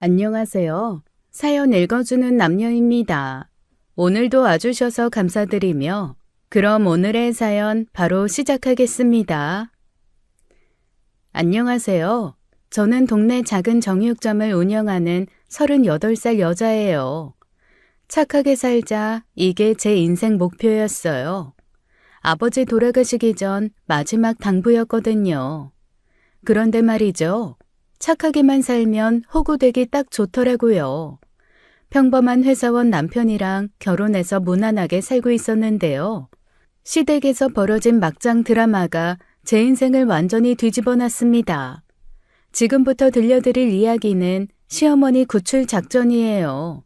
안녕하세요. 사연 읽어주는 남녀입니다. 오늘도 와주셔서 감사드리며 그럼 오늘의 사연 바로 시작하겠습니다. 안녕하세요. 저는 동네 작은 정육점을 운영하는 38살 여자예요. 착하게 살자 이게 제 인생 목표였어요. 아버지 돌아가시기 전 마지막 당부였거든요. 그런데 말이죠. 착하게만 살면 호구되기 딱 좋더라고요. 평범한 회사원 남편이랑 결혼해서 무난하게 살고 있었는데요. 시댁에서 벌어진 막장 드라마가 제 인생을 완전히 뒤집어 놨습니다. 지금부터 들려드릴 이야기는 시어머니 구출 작전이에요.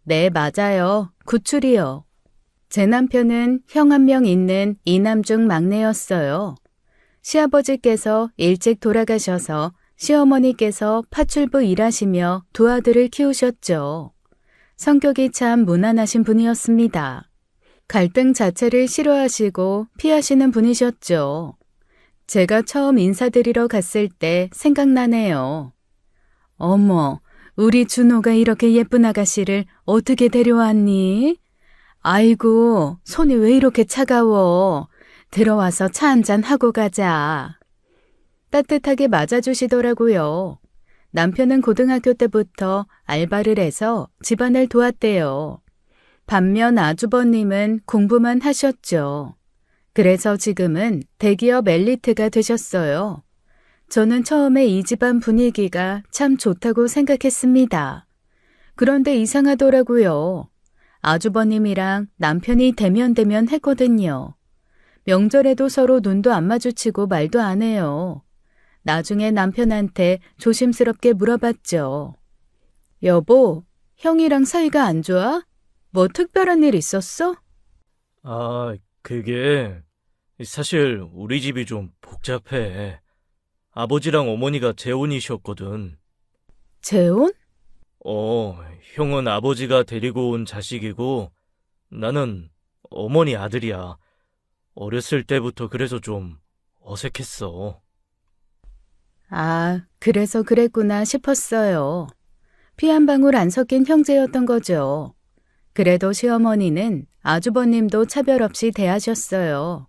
네, 맞아요. 구출이요. 제 남편은 형 한 명 있는 이남 중 막내였어요. 시아버지께서 일찍 돌아가셔서 시어머니께서 파출부 일하시며 두 아들을 키우셨죠. 성격이 참 무난하신 분이었습니다. 갈등 자체를 싫어하시고 피하시는 분이셨죠. 제가 처음 인사드리러 갔을 때 생각나네요. 어머, 우리 준호가 이렇게 예쁜 아가씨를 어떻게 데려왔니? 아이고, 손이 왜 이렇게 차가워. 들어와서 차 한잔 하고 가자. 따뜻하게 맞아주시더라고요. 남편은 고등학교 때부터 알바를 해서 집안을 도왔대요. 반면 아주버님은 공부만 하셨죠. 그래서 지금은 대기업 엘리트가 되셨어요. 저는 처음에 이 집안 분위기가 참 좋다고 생각했습니다. 그런데 이상하더라고요. 아주버님이랑 남편이 대면대면 했거든요. 명절에도 서로 눈도 안 마주치고 말도 안 해요. 나중에 남편한테 조심스럽게 물어봤죠. 여보, 형이랑 사이가 안 좋아? 뭐 특별한 일 있었어? 그게 사실 우리 집이 좀 복잡해. 아버지랑 어머니가 재혼이셨거든. 재혼? 형은 아버지가 데리고 온 자식이고 나는 어머니 아들이야. 어렸을 때부터 그래서 좀 어색했어. 아, 그래서 그랬구나 싶었어요. 피 한 방울 안 섞인 형제였던 거죠. 그래도 시어머니는 아주버님도 차별 없이 대하셨어요.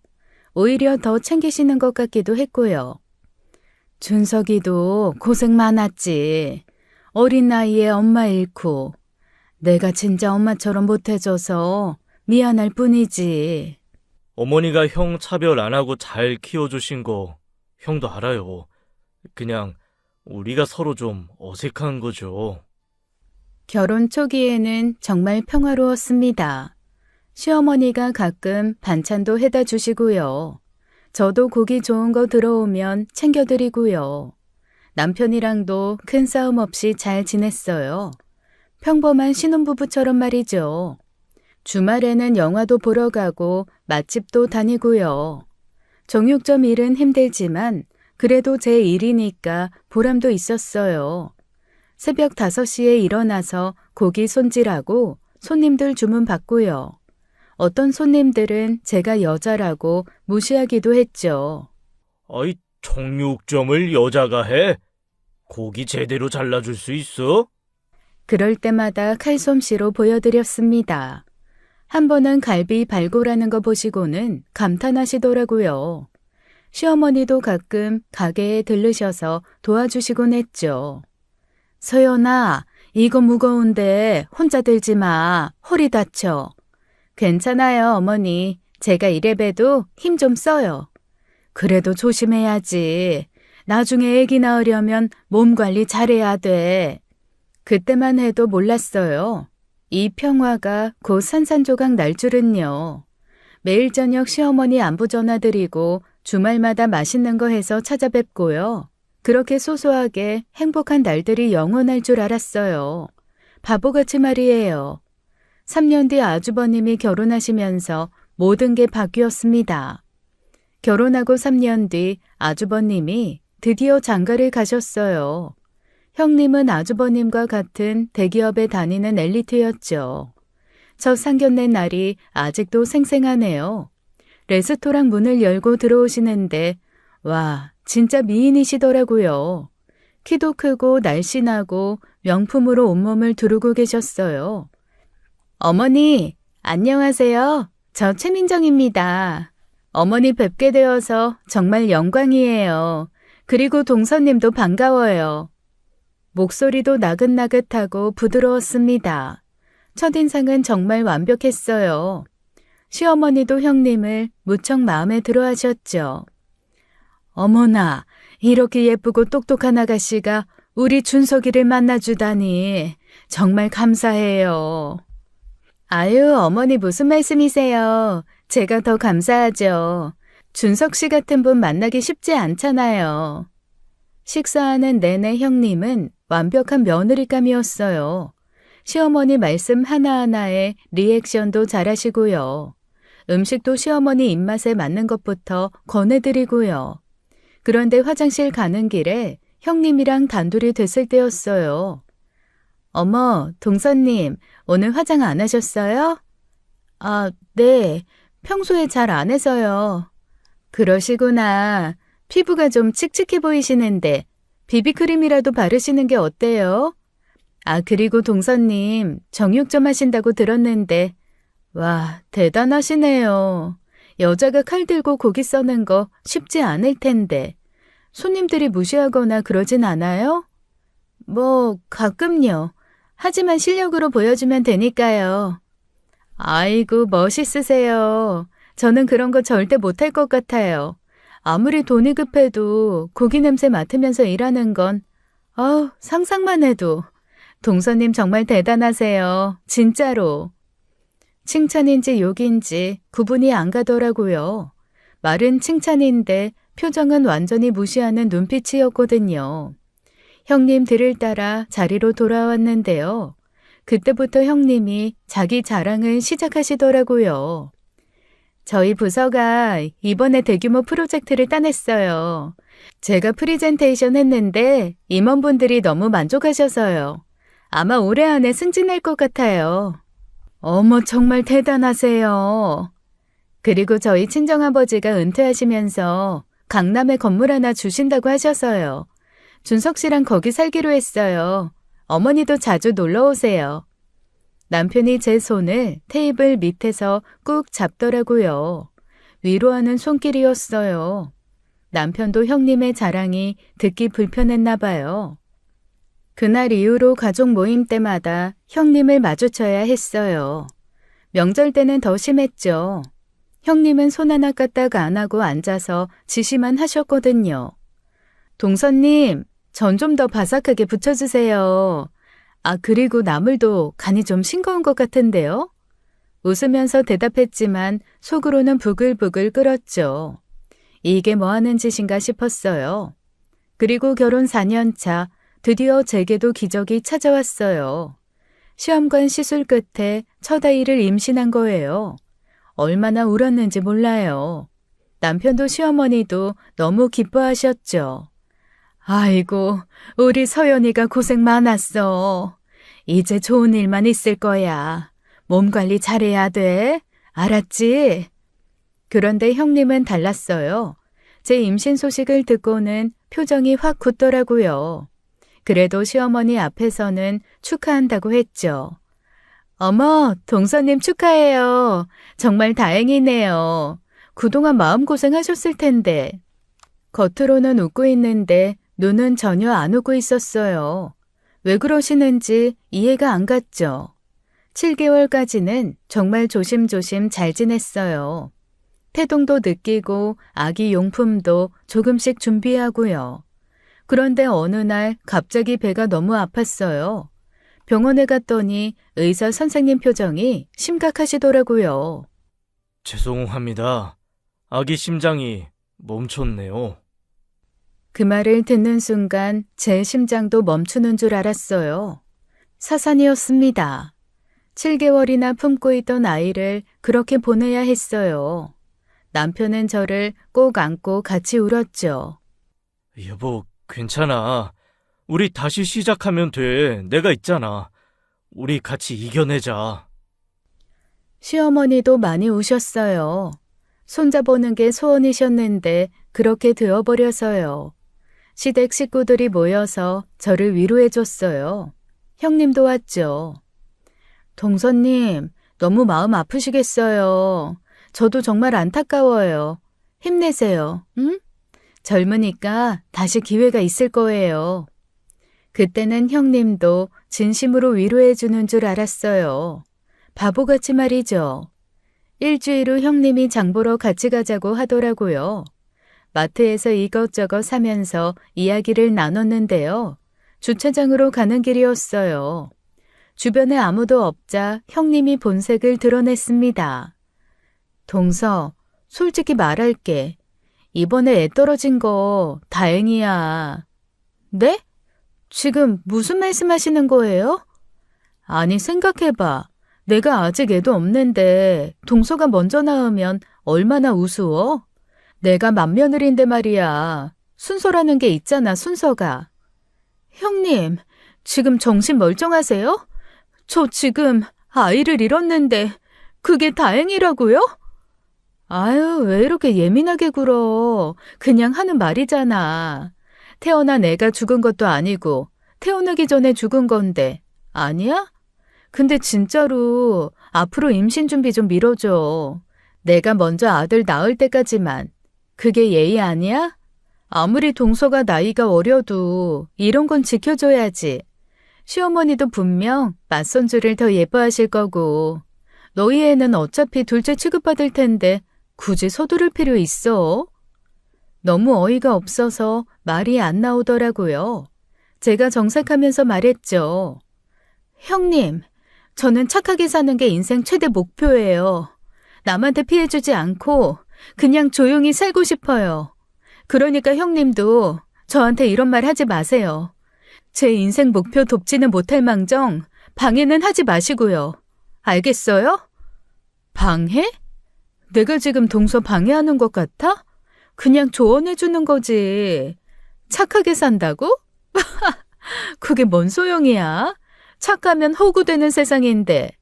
오히려 더 챙기시는 것 같기도 했고요. 준석이도 고생 많았지. 어린 나이에 엄마 잃고. 내가 진짜 엄마처럼 못해줘서 미안할 뿐이지. 어머니가 형 차별 안 하고 잘 키워주신 거 형도 알아요. 그냥 우리가 서로 좀 어색한 거죠. 결혼 초기에는 정말 평화로웠습니다. 시어머니가 가끔 반찬도 해다 주시고요. 저도 고기 좋은 거 들어오면 챙겨드리고요. 남편이랑도 큰 싸움 없이 잘 지냈어요. 평범한 신혼부부처럼 말이죠. 주말에는 영화도 보러 가고 맛집도 다니고요. 정육점 일은 힘들지만 그래도 제 일이니까 보람도 있었어요. 새벽 5시에 일어나서 고기 손질하고 손님들 주문 받고요. 어떤 손님들은 제가 여자라고 무시하기도 했죠. 아이, 정육점을 여자가 해? 고기 제대로 잘라줄 수 있어? 그럴 때마다 칼솜씨로 보여드렸습니다. 한 번은 갈비 발골하는 거 보시고는 감탄하시더라고요. 시어머니도 가끔 가게에 들르셔서 도와주시곤 했죠. 서연아, 이거 무거운데 혼자 들지 마. 허리 다쳐. 괜찮아요, 어머니. 제가 이래봬도 힘 좀 써요. 그래도 조심해야지. 나중에 아기 낳으려면 몸 관리 잘해야 돼. 그때만 해도 몰랐어요. 이 평화가 곧 산산조각 날 줄은요. 매일 저녁 시어머니 안부 전화드리고 주말마다 맛있는 거 해서 찾아뵙고요. 그렇게 소소하게 행복한 날들이 영원할 줄 알았어요. 바보같이 말이에요. 3년 뒤 아주버님이 결혼하시면서 모든 게 바뀌었습니다. 결혼하고 3년 뒤 아주버님이 드디어 장가를 가셨어요. 형님은 아주버님과 같은 대기업에 다니는 엘리트였죠. 첫 상견례 날이 아직도 생생하네요. 레스토랑 문을 열고 들어오시는데 와, 진짜 미인이시더라고요. 키도 크고 날씬하고 명품으로 온몸을 두르고 계셨어요. 어머니, 안녕하세요. 저 최민정입니다. 어머니 뵙게 되어서 정말 영광이에요. 그리고 동서님도 반가워요. 목소리도 나긋나긋하고 부드러웠습니다. 첫인상은 정말 완벽했어요. 시어머니도 형님을 무척 마음에 들어 하셨죠. 어머나, 이렇게 예쁘고 똑똑한 아가씨가 우리 준석이를 만나주다니 정말 감사해요. 아유, 어머니 무슨 말씀이세요? 제가 더 감사하죠. 준석 씨 같은 분 만나기 쉽지 않잖아요. 식사하는 내내 형님은 완벽한 며느리감이었어요. 시어머니 말씀 하나하나에 리액션도 잘하시고요. 음식도 시어머니 입맛에 맞는 것부터 권해드리고요. 그런데 화장실 가는 길에 형님이랑 단둘이 됐을 때였어요. 어머, 동서님, 오늘 화장 안 하셨어요? 아, 네. 평소에 잘 안 해서요. 그러시구나. 피부가 좀 칙칙해 보이시는데 비비크림이라도 바르시는 게 어때요? 아, 그리고 동서님, 정육 좀 하신다고 들었는데 와, 대단하시네요. 여자가 칼 들고 고기 써는 거 쉽지 않을 텐데 손님들이 무시하거나 그러진 않아요? 뭐, 가끔요. 하지만 실력으로 보여주면 되니까요. 아이고, 멋있으세요. 저는 그런 거 절대 못할 것 같아요. 아무리 돈이 급해도 고기 냄새 맡으면서 일하는 건, 상상만 해도. 동서님 정말 대단하세요. 진짜로. 칭찬인지 욕인지 구분이 안 가더라고요. 말은 칭찬인데 표정은 완전히 무시하는 눈빛이었거든요. 형님 뒤를 따라 자리로 돌아왔는데요. 그때부터 형님이 자기 자랑을 시작하시더라고요. 저희 부서가 이번에 대규모 프로젝트를 따냈어요. 제가 프리젠테이션 했는데 임원분들이 너무 만족하셔서요. 아마 올해 안에 승진할 것 같아요. 어머, 정말 대단하세요. 그리고 저희 친정아버지가 은퇴하시면서 강남에 건물 하나 주신다고 하셔서요. 준석 씨랑 거기 살기로 했어요. 어머니도 자주 놀러 오세요. 남편이 제 손을 테이블 밑에서 꾹 잡더라고요. 위로하는 손길이었어요. 남편도 형님의 자랑이 듣기 불편했나 봐요. 그날 이후로 가족 모임 때마다 형님을 마주쳐야 했어요. 명절 때는 더 심했죠. 형님은 손 하나 까딱 안 하고 앉아서 지시만 하셨거든요. 동서님, 전 좀 더 바삭하게 부쳐주세요. 아, 그리고 나물도 간이 좀 싱거운 것 같은데요? 웃으면서 대답했지만 속으로는 부글부글 끓었죠. 이게 뭐 하는 짓인가 싶었어요. 그리고 결혼 4년 차, 드디어 제게도 기적이 찾아왔어요. 시험관 시술 끝에 첫 아이를 임신한 거예요. 얼마나 울었는지 몰라요. 남편도 시어머니도 너무 기뻐하셨죠. 아이고, 우리 서연이가 고생 많았어. 이제 좋은 일만 있을 거야. 몸 관리 잘해야 돼. 알았지? 그런데 형님은 달랐어요. 제 임신 소식을 듣고는 표정이 확 굳더라고요. 그래도 시어머니 앞에서는 축하한다고 했죠. 어머, 동서님 축하해요. 정말 다행이네요. 그동안 마음고생하셨을 텐데. 겉으로는 웃고 있는데 눈은 전혀 안 웃고 있었어요. 왜 그러시는지 이해가 안 갔죠. 7개월까지는 정말 조심조심 잘 지냈어요. 태동도 느끼고 아기 용품도 조금씩 준비하고요. 그런데 어느 날 갑자기 배가 너무 아팠어요. 병원에 갔더니 의사 선생님 표정이 심각하시더라고요. 죄송합니다. 아기 심장이 멈췄네요. 그 말을 듣는 순간 제 심장도 멈추는 줄 알았어요. 사산이었습니다. 7개월이나 품고 있던 아이를 그렇게 보내야 했어요. 남편은 저를 꼭 안고 같이 울었죠. 여보, 괜찮아. 우리 다시 시작하면 돼. 내가 있잖아. 우리 같이 이겨내자. 시어머니도 많이 우셨어요. 손자보는 게 소원이셨는데 그렇게 되어버려서요. 시댁 식구들이 모여서 저를 위로해줬어요. 형님도 왔죠. 동서님, 너무 마음 아프시겠어요. 저도 정말 안타까워요. 힘내세요, 응? 젊으니까 다시 기회가 있을 거예요. 그때는 형님도 진심으로 위로해주는 줄 알았어요. 바보같이 말이죠. 일주일 후 형님이 장 보러 같이 가자고 하더라고요. 마트에서 이것저것 사면서 이야기를 나눴는데요. 주차장으로 가는 길이었어요. 주변에 아무도 없자 형님이 본색을 드러냈습니다. 동서, 솔직히 말할게. 이번에 애 떨어진 거 다행이야. 네? 지금 무슨 말씀하시는 거예요? 아니, 생각해봐. 내가 아직 애도 없는데 동서가 먼저 낳으면 얼마나 우스워? 내가 맏며느리인데 말이야. 순서라는 게 있잖아, 순서가. 형님, 지금 정신 멀쩡하세요? 저 지금 아이를 잃었는데 그게 다행이라고요? 아유, 왜 이렇게 예민하게 굴어. 그냥 하는 말이잖아. 태어난 애가 죽은 것도 아니고 태어나기 전에 죽은 건데. 아니야? 근데 진짜로 앞으로 임신 준비 좀 미뤄줘. 내가 먼저 아들 낳을 때까지만. 그게 예의 아니야? 아무리 동서가 나이가 어려도 이런 건 지켜줘야지. 시어머니도 분명 맞선주를 더 예뻐하실 거고. 너희 애는 어차피 둘째 취급받을 텐데 굳이 서두를 필요 있어? 너무 어이가 없어서 말이 안 나오더라고요. 제가 정색하면서 말했죠. 형님, 저는 착하게 사는 게 인생 최대 목표예요. 남한테 피해주지 않고 그냥 조용히 살고 싶어요. 그러니까 형님도 저한테 이런 말 하지 마세요. 제 인생 목표 돕지는 못할 망정 방해는 하지 마시고요. 알겠어요? 방해? 내가 지금 동서 방해하는 것 같아? 그냥 조언해주는 거지. 착하게 산다고? 그게 뭔 소용이야? 착하면 호구되는 세상인데.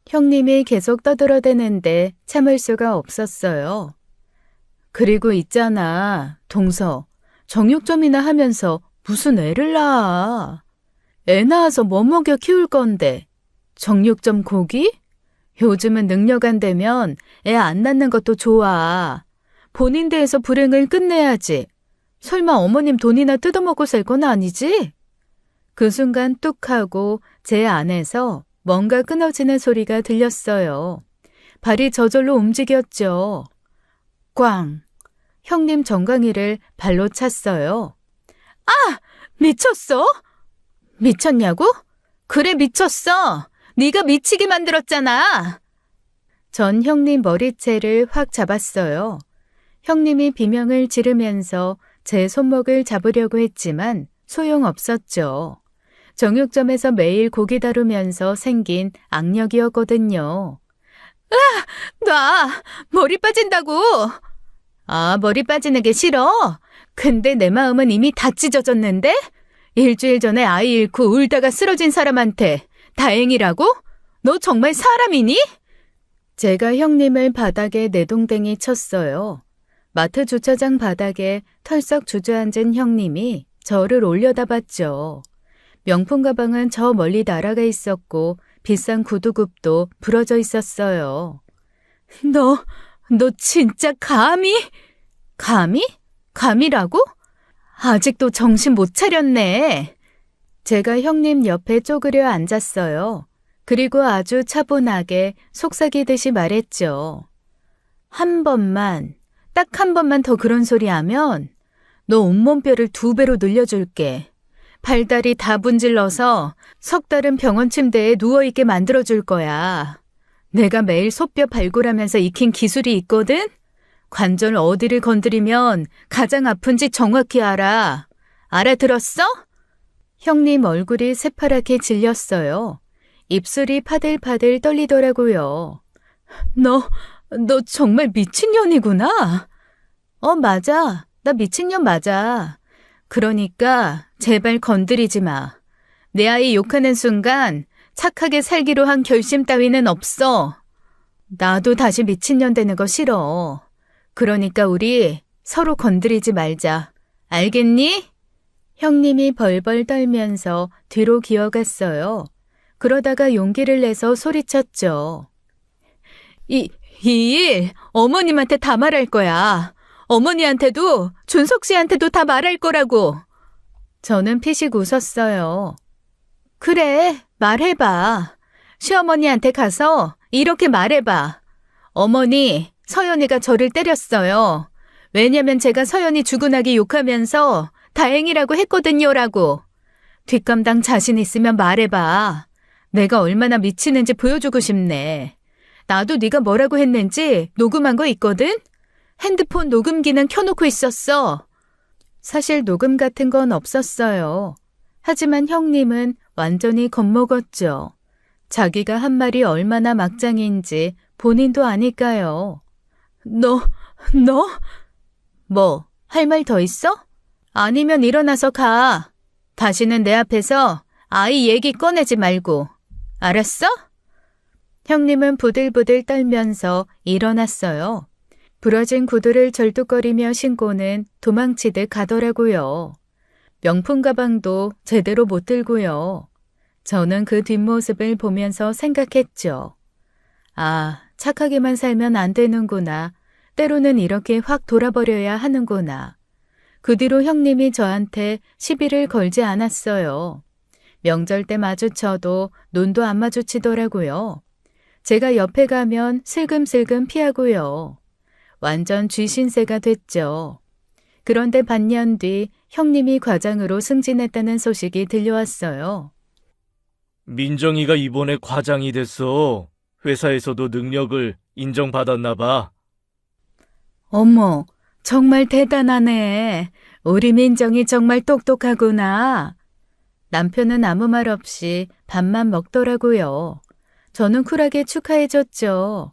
형님이 계속 떠들어대는데 참을 수가 없었어요. 그리고 있잖아, 동서. 정육점이나 하면서 무슨 애를 낳아. 애 낳아서 뭐 먹여 키울 건데. 정육점 고기? 요즘은 능력 안 되면 애 안 낳는 것도 좋아. 본인 대해서 불행을 끝내야지. 설마 어머님 돈이나 뜯어먹고 살 건 아니지? 그 순간 뚝 하고 제 안에서 뭔가 끊어지는 소리가 들렸어요. 발이 저절로 움직였죠. 꽝! 형님 정강이를 발로 찼어요. 아! 미쳤어? 미쳤냐고? 그래, 미쳤어. 네가 미치게 만들었잖아. 전 형님 머리채를 확 잡았어요. 형님이 비명을 지르면서 제 손목을 잡으려고 했지만 소용없었죠. 정육점에서 매일 고기 다루면서 생긴 악력이었거든요. 놔! 머리 빠진다고! 아, 머리 빠지는 게 싫어? 근데 내 마음은 이미 다 찢어졌는데? 일주일 전에 아이 잃고 울다가 쓰러진 사람한테 다행이라고? 너 정말 사람이니? 제가 형님을 바닥에 내동댕이 쳤어요. 마트 주차장 바닥에 털썩 주저앉은 형님이 저를 올려다봤죠. 명품 가방은 저 멀리 날아가 있었고 비싼 구두굽도 부러져 있었어요. 너 진짜 감히? 감히? 감이라고? 아직도 정신 못 차렸네. 제가 형님 옆에 쪼그려 앉았어요. 그리고 아주 차분하게 속삭이듯이 말했죠. 한 번만, 딱 한 번만 더 그런 소리 하면 너 온몸뼈를 2배로 늘려줄게. 발다리 다 분질러서 석 달은 병원 침대에 누워있게 만들어줄 거야. 내가 매일 소뼈 발굴하면서 익힌 기술이 있거든? 관절 어디를 건드리면 가장 아픈지 정확히 알아. 알아들었어? 형님 얼굴이 새파랗게 질렸어요. 입술이 파들파들 떨리더라고요. 너 정말 미친년이구나. 맞아. 나 미친년 맞아. 그러니까 제발 건드리지 마. 내 아이 욕하는 순간 착하게 살기로 한 결심 따위는 없어. 나도 다시 미친년 되는 거 싫어. 그러니까 우리 서로 건드리지 말자. 알겠니? 형님이 벌벌 떨면서 뒤로 기어갔어요. 그러다가 용기를 내서 소리쳤죠. 이 일 어머님한테 다 말할 거야. 어머니한테도 준석 씨한테도 다 말할 거라고. 저는 피식 웃었어요. 그래, 말해봐. 시어머니한테 가서 이렇게 말해봐. 어머니, 서연이가 저를 때렸어요. 왜냐면 제가 서연이 죽고 나기 욕하면서 다행이라고 했거든요라고. 뒷감당 자신 있으면 말해봐. 내가 얼마나 미치는지 보여주고 싶네. 나도 네가 뭐라고 했는지 녹음한 거 있거든? 핸드폰 녹음기는 켜놓고 있었어. 사실 녹음 같은 건 없었어요. 하지만 형님은 완전히 겁먹었죠. 자기가 한 말이 얼마나 막장인지 본인도 아니까요. 너? 뭐, 할 말 더 있어? 아니면 일어나서 가. 다시는 내 앞에서 아이 얘기 꺼내지 말고. 알았어? 형님은 부들부들 떨면서 일어났어요. 부러진 구두를 절뚝거리며 신고는 도망치듯 가더라고요. 명품 가방도 제대로 못 들고요. 저는 그 뒷모습을 보면서 생각했죠. 아, 착하게만 살면 안 되는구나. 때로는 이렇게 확 돌아버려야 하는구나. 그 뒤로 형님이 저한테 시비를 걸지 않았어요. 명절 때 마주쳐도 눈도 안 마주치더라고요. 제가 옆에 가면 슬금슬금 피하고요. 완전 쥐신세가 됐죠. 그런데 반년 뒤 형님이 과장으로 승진했다는 소식이 들려왔어요. 민정이가 이번에 과장이 됐어. 회사에서도 능력을 인정받았나 봐. 어머, 정말 대단하네. 우리 민정이 정말 똑똑하구나. 남편은 아무 말 없이 밥만 먹더라고요. 저는 쿨하게 축하해줬죠.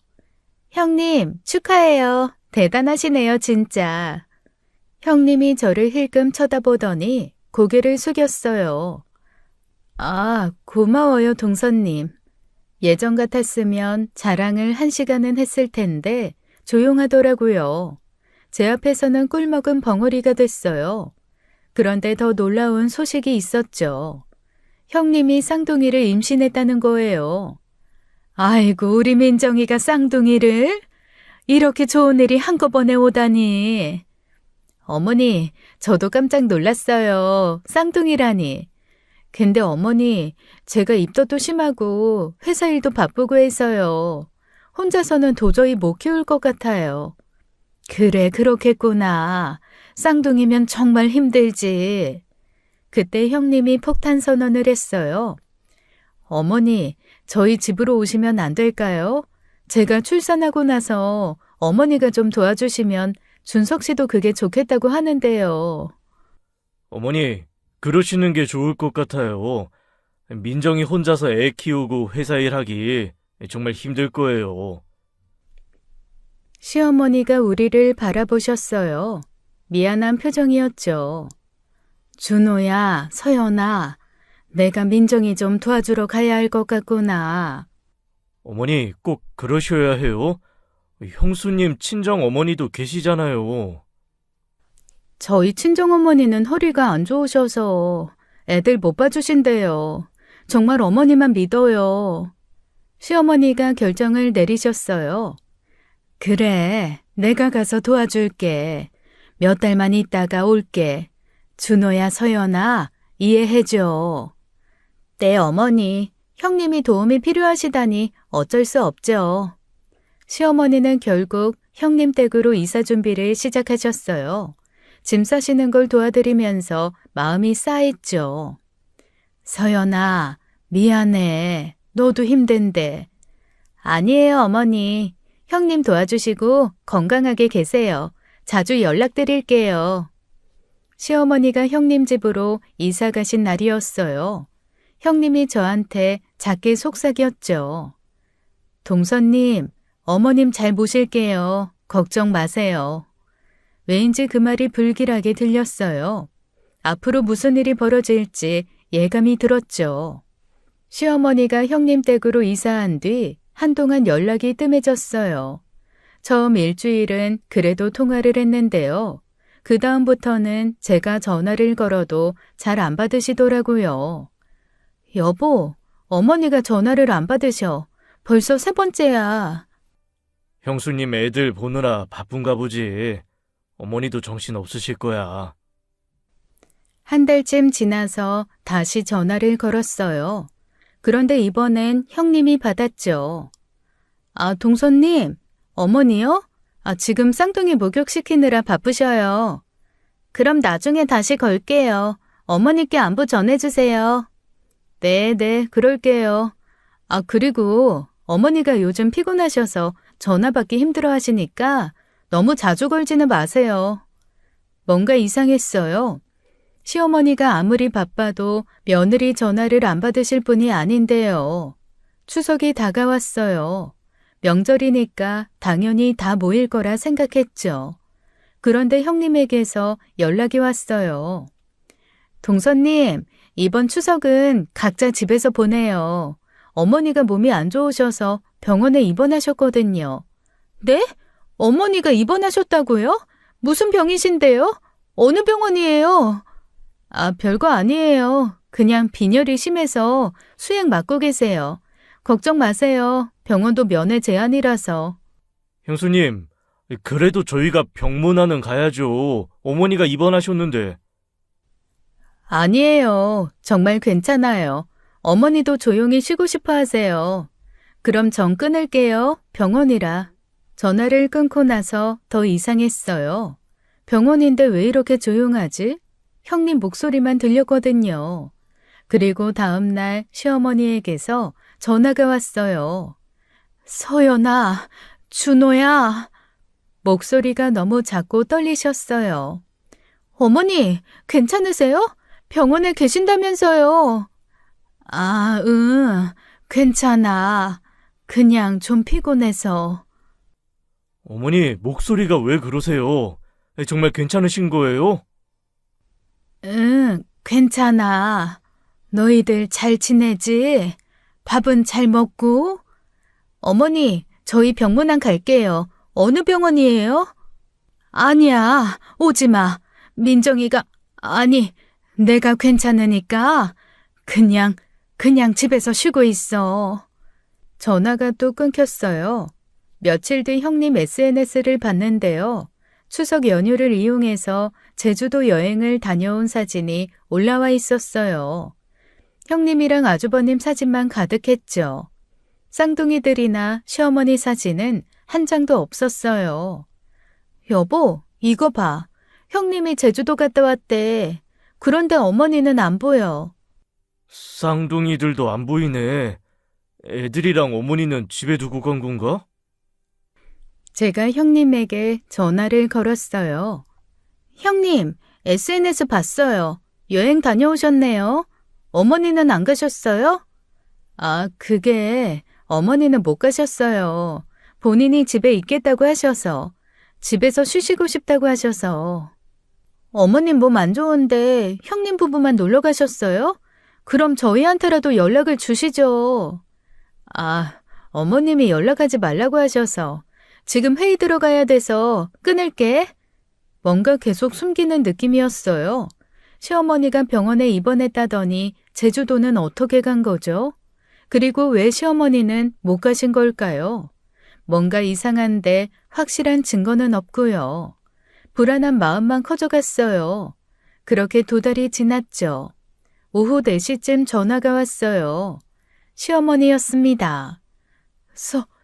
형님, 축하해요. 대단하시네요, 진짜. 형님이 저를 힐끔 쳐다보더니 고개를 숙였어요. 아, 고마워요, 동선님. 예전 같았으면 자랑을 1시간은 했을 텐데 조용하더라고요. 제 앞에서는 꿀먹은 벙어리가 됐어요. 그런데 더 놀라운 소식이 있었죠. 형님이 쌍둥이를 임신했다는 거예요. 아이고, 우리 민정이가 쌍둥이를? 이렇게 좋은 일이 한꺼번에 오다니. 어머니, 저도 깜짝 놀랐어요. 쌍둥이라니. 근데 어머니, 제가 입덧도 심하고 회사 일도 바쁘고 해서요. 혼자서는 도저히 못 키울 것 같아요. 그래, 그렇겠구나. 쌍둥이면 정말 힘들지. 그때 형님이 폭탄 선언을 했어요. 어머니, 저희 집으로 오시면 안 될까요? 제가 출산하고 나서 어머니가 좀 도와주시면 준석 씨도 그게 좋겠다고 하는데요. 어머니, 그러시는 게 좋을 것 같아요. 민정이 혼자서 애 키우고 회사 일하기 정말 힘들 거예요. 시어머니가 우리를 바라보셨어요. 미안한 표정이었죠. 준호야, 서연아, 내가 민정이 좀 도와주러 가야 할 것 같구나. 어머니, 꼭 그러셔야 해요. 형수님 친정 어머니도 계시잖아요. 저희 친정어머니는 허리가 안 좋으셔서 애들 못 봐주신대요. 정말 어머니만 믿어요. 시어머니가 결정을 내리셨어요. 그래, 내가 가서 도와줄게. 몇 달만 있다가 올게. 준호야, 서연아, 이해해줘. 네, 어머니. 형님이 도움이 필요하시다니 어쩔 수 없죠. 시어머니는 결국 형님 댁으로 이사 준비를 시작하셨어요. 짐 싸시는 걸 도와드리면서 마음이 싸했죠. 서연아, 미안해. 너도 힘든데. 아니에요, 어머니. 형님 도와주시고 건강하게 계세요. 자주 연락드릴게요. 시어머니가 형님 집으로 이사 가신 날이었어요. 형님이 저한테 작게 속삭였죠. 동선님, 어머님 잘 모실게요. 걱정 마세요. 왜인지 그 말이 불길하게 들렸어요. 앞으로 무슨 일이 벌어질지 예감이 들었죠. 시어머니가 형님 댁으로 이사한 뒤 한동안 연락이 뜸해졌어요. 처음 일주일은 그래도 통화를 했는데요. 그다음부터는 제가 전화를 걸어도 잘 안 받으시더라고요. 여보, 어머니가 전화를 안 받으셔. 벌써 세 번째야. 형수님 애들 보느라 바쁜가 보지. 어머니도 정신 없으실 거야. 한 달쯤 지나서 다시 전화를 걸었어요. 그런데 이번엔 형님이 받았죠. 아, 동선님, 어머니요? 아, 지금 쌍둥이 목욕시키느라 바쁘셔요. 그럼 나중에 다시 걸게요. 어머니께 안부 전해주세요. 네, 그럴게요. 아, 그리고 어머니가 요즘 피곤하셔서 전화 받기 힘들어 하시니까 너무 자주 걸지는 마세요. 뭔가 이상했어요. 시어머니가 아무리 바빠도 며느리 전화를 안 받으실 분이 아닌데요. 추석이 다가왔어요. 명절이니까 당연히 다 모일 거라 생각했죠. 그런데 형님에게서 연락이 왔어요. 동선님, 이번 추석은 각자 집에서 보내요. 어머니가 몸이 안 좋으셔서 병원에 입원하셨거든요. 네? 어머니가 입원하셨다고요? 무슨 병이신데요? 어느 병원이에요? 아, 별거 아니에요. 그냥 빈혈이 심해서 수액 맞고 계세요. 걱정 마세요. 병원도 면회 제한이라서. 형수님, 그래도 저희가 병문안은 가야죠. 어머니가 입원하셨는데. 아니에요. 정말 괜찮아요. 어머니도 조용히 쉬고 싶어 하세요. 그럼 전 끊을게요. 병원이라. 전화를 끊고 나서 더 이상했어요. 병원인데 왜 이렇게 조용하지? 형님 목소리만 들렸거든요. 그리고 다음 날 시어머니에게서 전화가 왔어요. 서연아, 준호야. 목소리가 너무 작고 떨리셨어요. 어머니, 괜찮으세요? 병원에 계신다면서요. 아, 응, 괜찮아. 그냥 좀 피곤해서. 어머니, 목소리가 왜 그러세요? 정말 괜찮으신 거예요? 응, 괜찮아. 너희들 잘 지내지? 밥은 잘 먹고? 어머니, 저희 병문안 갈게요. 어느 병원이에요? 아니야, 오지 마. 민정이가, 아니, 내가 괜찮으니까 그냥 집에서 쉬고 있어. 전화가 또 끊겼어요. 며칠 뒤 형님 SNS를 봤는데요. 추석 연휴를 이용해서 제주도 여행을 다녀온 사진이 올라와 있었어요. 형님이랑 아주버님 사진만 가득했죠. 쌍둥이들이나 시어머니 사진은 한 장도 없었어요. 여보, 이거 봐. 형님이 제주도 갔다 왔대. 그런데 어머니는 안 보여. 쌍둥이들도 안 보이네. 애들이랑 어머니는 집에 두고 간 건가? 제가 형님에게 전화를 걸었어요. 형님, SNS 봤어요. 여행 다녀오셨네요. 어머니는 안 가셨어요? 아, 그게 어머니는 못 가셨어요. 본인이 집에 있겠다고 하셔서. 집에서 쉬시고 싶다고 하셔서. 어머님 몸 안 좋은데 형님 부부만 놀러 가셨어요? 그럼 저희한테라도 연락을 주시죠. 아, 어머님이 연락하지 말라고 하셔서. 지금 회의 들어가야 돼서 끊을게. 뭔가 계속 숨기는 느낌이었어요. 시어머니가 병원에 입원했다더니 제주도는 어떻게 간 거죠? 그리고 왜 시어머니는 못 가신 걸까요? 뭔가 이상한데 확실한 증거는 없고요. 불안한 마음만 커져갔어요. 그렇게 2달이 지났죠. 오후 4시쯤 전화가 왔어요. 시어머니였습니다.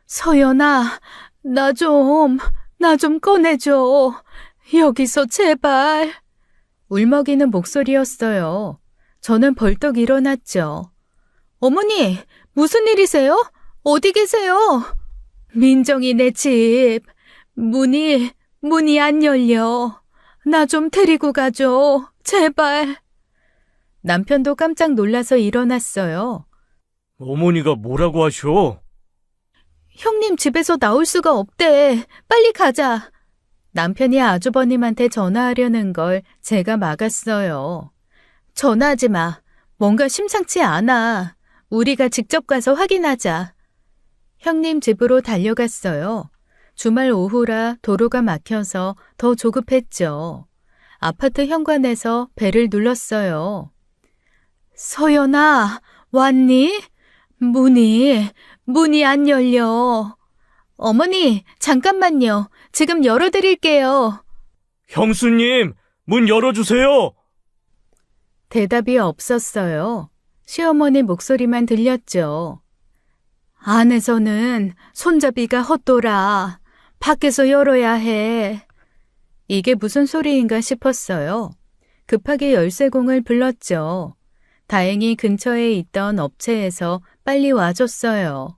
서연아, 나 좀 꺼내줘. 여기서 제발. 울먹이는 목소리였어요. 저는 벌떡 일어났죠. 어머니, 무슨 일이세요? 어디 계세요? 민정이네 집. 문이 안 열려. 나 좀 데리고 가줘. 제발. 남편도 깜짝 놀라서 일어났어요. 어머니가 뭐라고 하셔? 형님 집에서 나올 수가 없대. 빨리 가자. 남편이 아주버님한테 전화하려는 걸 제가 막았어요. 전화하지 마. 뭔가 심상치 않아. 우리가 직접 가서 확인하자. 형님 집으로 달려갔어요. 주말 오후라 도로가 막혀서 더 조급했죠. 아파트 현관에서 벨을 눌렀어요. 서연아, 왔니? 문이 안 열려. 어머니, 잠깐만요. 지금 열어드릴게요. 형수님, 문 열어주세요! 대답이 없었어요. 시어머니 목소리만 들렸죠. 안에서는 손잡이가 헛돌아. 밖에서 열어야 해. 이게 무슨 소리인가 싶었어요. 급하게 열쇠공을 불렀죠. 다행히 근처에 있던 업체에서 빨리 와줬어요.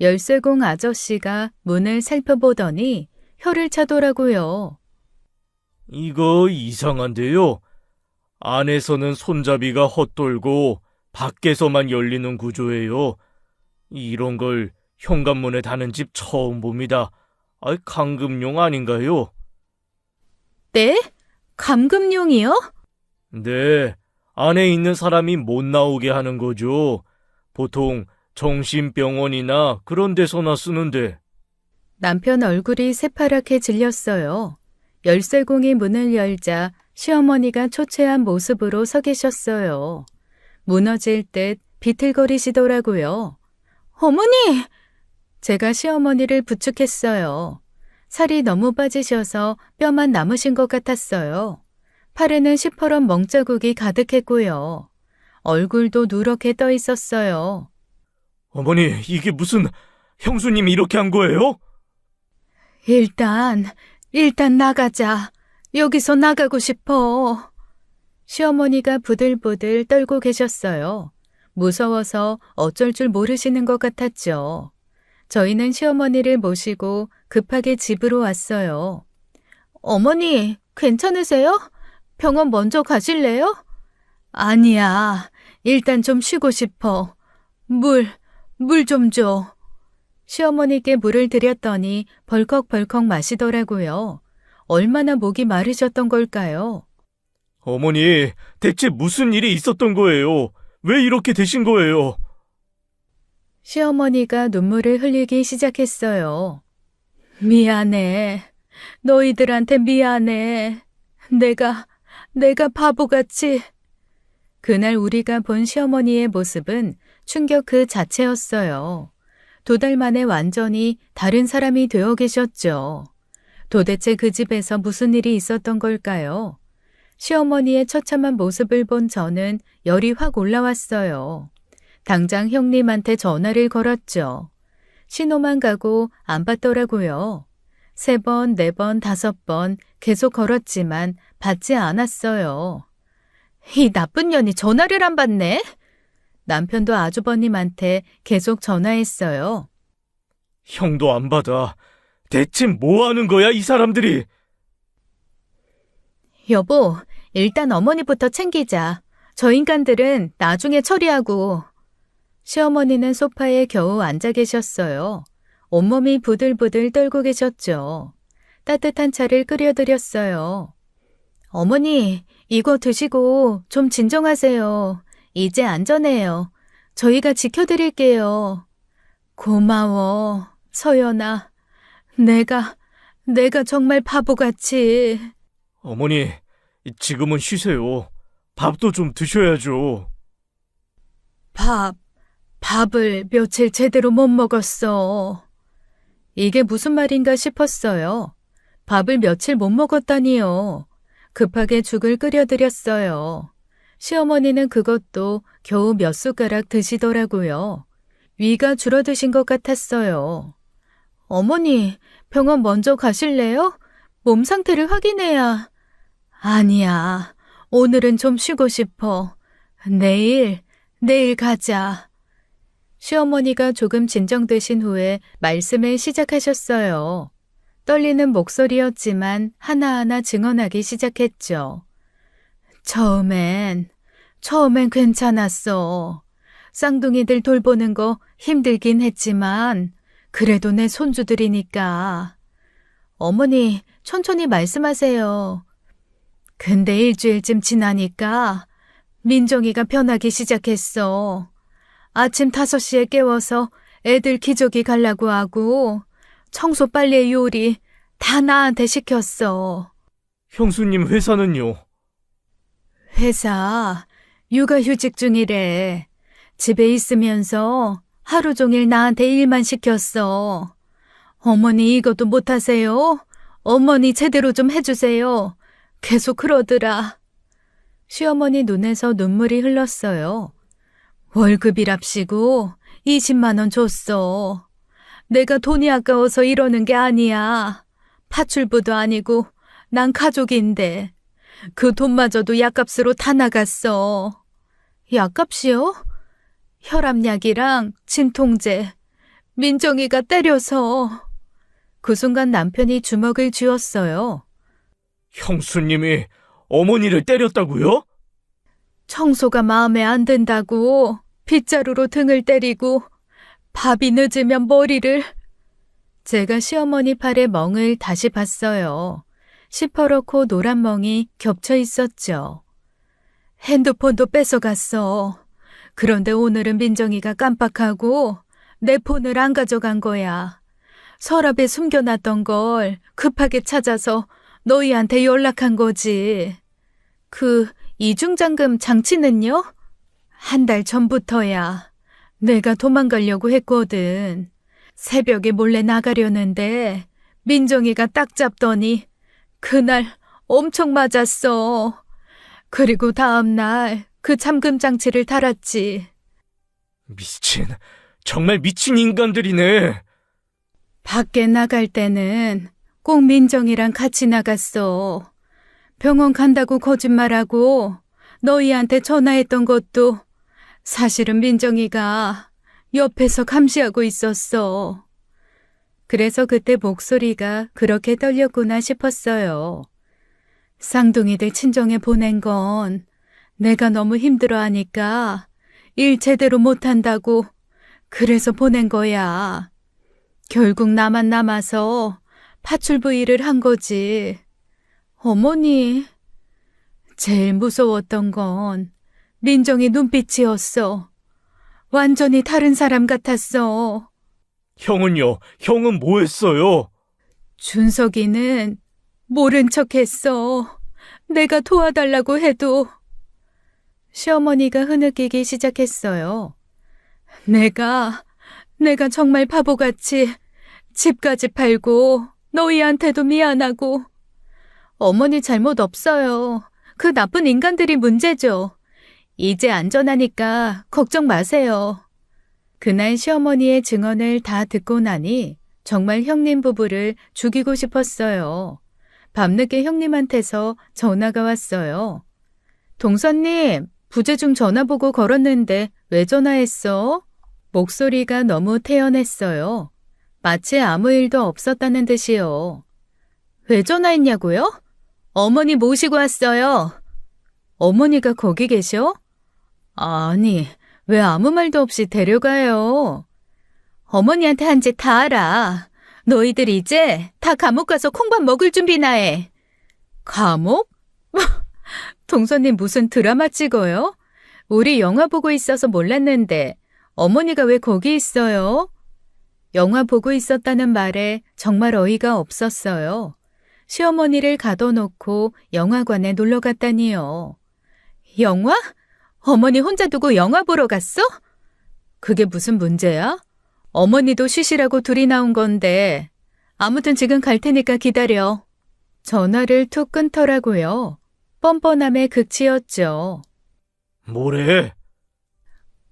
열쇠공 아저씨가 문을 살펴보더니 혀를 차더라고요. 이거 이상한데요. 안에서는 손잡이가 헛돌고 밖에서만 열리는 구조예요. 이런 걸 현관문에 다는 집 처음 봅니다. 감금용 아닌가요? 네? 감금용이요? 네, 안에 있는 사람이 못 나오게 하는 거죠. 보통 정신병원이나 그런 데서나 쓰는데. 남편 얼굴이 새파랗게 질렸어요. 열쇠공이 문을 열자 시어머니가 초췌한 모습으로 서 계셨어요. 무너질 듯 비틀거리시더라고요. 어머니! 제가 시어머니를 부축했어요. 살이 너무 빠지셔서 뼈만 남으신 것 같았어요. 팔에는 시퍼런 멍자국이 가득했고요. 얼굴도 누렇게 떠 있었어요. 어머니, 이게 무슨 형수님이 이렇게 한 거예요? 일단 나가자. 여기서 나가고 싶어. 시어머니가 부들부들 떨고 계셨어요. 무서워서 어쩔 줄 모르시는 것 같았죠. 저희는 시어머니를 모시고 급하게 집으로 왔어요. 어머니, 괜찮으세요? 병원 먼저 가실래요? 아니야. 일단 좀 쉬고 싶어. 물 좀 줘. 시어머니께 물을 드렸더니 벌컥벌컥 마시더라고요. 얼마나 목이 마르셨던 걸까요? 어머니, 대체 무슨 일이 있었던 거예요? 왜 이렇게 되신 거예요? 시어머니가 눈물을 흘리기 시작했어요. 미안해. 너희들한테 미안해. 내가 바보같이. 그날 우리가 본 시어머니의 모습은 충격 그 자체였어요. 2달 만에 완전히 다른 사람이 되어 계셨죠. 도대체 그 집에서 무슨 일이 있었던 걸까요? 시어머니의 처참한 모습을 본 저는 열이 확 올라왔어요. 당장 형님한테 전화를 걸었죠. 신호만 가고 안 받더라고요. 3번, 4번, 5번 계속 걸었지만 받지 않았어요. 이 나쁜 년이 전화를 안 받네? 남편도 아주버님한테 계속 전화했어요. 형도 안 받아. 대체 뭐 하는 거야, 이 사람들이? 여보, 일단 어머니부터 챙기자. 저 인간들은 나중에 처리하고. 시어머니는 소파에 겨우 앉아 계셨어요. 온몸이 부들부들 떨고 계셨죠. 따뜻한 차를 끓여드렸어요. 어머니, 이거 드시고 좀 진정하세요. 이제 안전해요. 저희가 지켜드릴게요. 고마워, 서연아. 내가 정말 바보같이. 어머니, 지금은 쉬세요. 밥도 좀 드셔야죠. 밥을 며칠 제대로 못 먹었어. 이게 무슨 말인가 싶었어요. 밥을 며칠 못 먹었다니요. 급하게 죽을 끓여드렸어요. 시어머니는 그것도 겨우 몇 숟가락 드시더라고요. 위가 줄어드신 것 같았어요. 어머니, 병원 먼저 가실래요? 몸 상태를 확인해야. 아니야, 오늘은 좀 쉬고 싶어. 내일 가자. 시어머니가 조금 진정되신 후에 말씀을 시작하셨어요. 떨리는 목소리였지만 하나하나 증언하기 시작했죠. 처음엔 괜찮았어. 쌍둥이들 돌보는 거 힘들긴 했지만 그래도 내 손주들이니까. 어머니, 천천히 말씀하세요. 근데 일주일쯤 지나니까 민정이가 변하기 시작했어. 아침 5시에 깨워서 애들 기저귀 갈라고 하고 청소 빨래 요리 다 나한테 시켰어. 형수님 회사는요? 회사 육아휴직 중이래. 집에 있으면서 하루 종일 나한테 일만 시켰어. 어머니 이것도 못하세요? 어머니 제대로 좀 해주세요. 계속 그러더라. 시어머니 눈에서 눈물이 흘렀어요. 월급이랍시고 20만 원 줬어. 내가 돈이 아까워서 이러는 게 아니야. 파출부도 아니고 난 가족인데 그 돈마저도 약값으로 다 나갔어. 약값이요? 혈압약이랑 진통제, 민정이가 때려서. 그 순간 남편이 주먹을 쥐었어요. 형수님이 어머니를 때렸다고요? 청소가 마음에 안 든다고 빗자루로 등을 때리고 밥이 늦으면 머리를. 제가 시어머니 팔에 멍을 다시 봤어요. 시퍼렇고 노란 멍이 겹쳐 있었죠. 핸드폰도 뺏어갔어. 그런데 오늘은 민정이가 깜빡하고 내 폰을 안 가져간 거야. 서랍에 숨겨놨던 걸 급하게 찾아서 너희한테 연락한 거지. 그 이중잠금 장치는요? 한 달 전부터야. 내가 도망가려고 했거든. 새벽에 몰래 나가려는데 민정이가 딱 잡더니 그날 엄청 맞았어. 그리고 다음날 그 잠금 장치를 달았지. 정말 미친 인간들이네. 밖에 나갈 때는 꼭 민정이랑 같이 나갔어. 병원 간다고 거짓말하고 너희한테 전화했던 것도 사실은 민정이가 옆에서 감시하고 있었어. 그래서 그때 목소리가 그렇게 떨렸구나 싶었어요. 쌍둥이들 친정에 보낸 건 내가 너무 힘들어하니까 일 제대로 못한다고 그래서 보낸 거야. 결국 나만 남아서 파출부 일을 한 거지. 어머니, 제일 무서웠던 건 민정이 눈빛이었어. 완전히 다른 사람 같았어. 형은요? 형은 뭐 했어요? 준석이는 모른 척했어. 내가 도와달라고 해도. 시어머니가 흐느끼기 시작했어요. 내가 정말 바보같이 집까지 팔고 너희한테도 미안하고. 어머니 잘못 없어요. 그 나쁜 인간들이 문제죠. 이제 안전하니까 걱정 마세요. 그날 시어머니의 증언을 다 듣고 나니 정말 형님 부부를 죽이고 싶었어요. 밤늦게 형님한테서 전화가 왔어요. 동선님, 부재중 전화 보고 걸었는데 왜 전화했어? 목소리가 너무 태연했어요. 마치 아무 일도 없었다는 듯이요. 왜 전화했냐고요? 어머니 모시고 왔어요. 어머니가 거기 계셔? 아니, 왜 아무 말도 없이 데려가요? 어머니한테 한 짓 다 알아. 너희들 이제 다 감옥 가서 콩밥 먹을 준비나 해. 감옥? 동선님 무슨 드라마 찍어요? 우리 영화 보고 있어서 몰랐는데 어머니가 왜 거기 있어요? 영화 보고 있었다는 말에 정말 어이가 없었어요. 시어머니를 가둬놓고 영화관에 놀러 갔다니요. 영화? 어머니 혼자 두고 영화 보러 갔어? 그게 무슨 문제야? 어머니도 쉬시라고 둘이 나온 건데 아무튼 지금 갈 테니까 기다려. 전화를 툭 끊더라고요. 뻔뻔함의 극치였죠. 뭐래?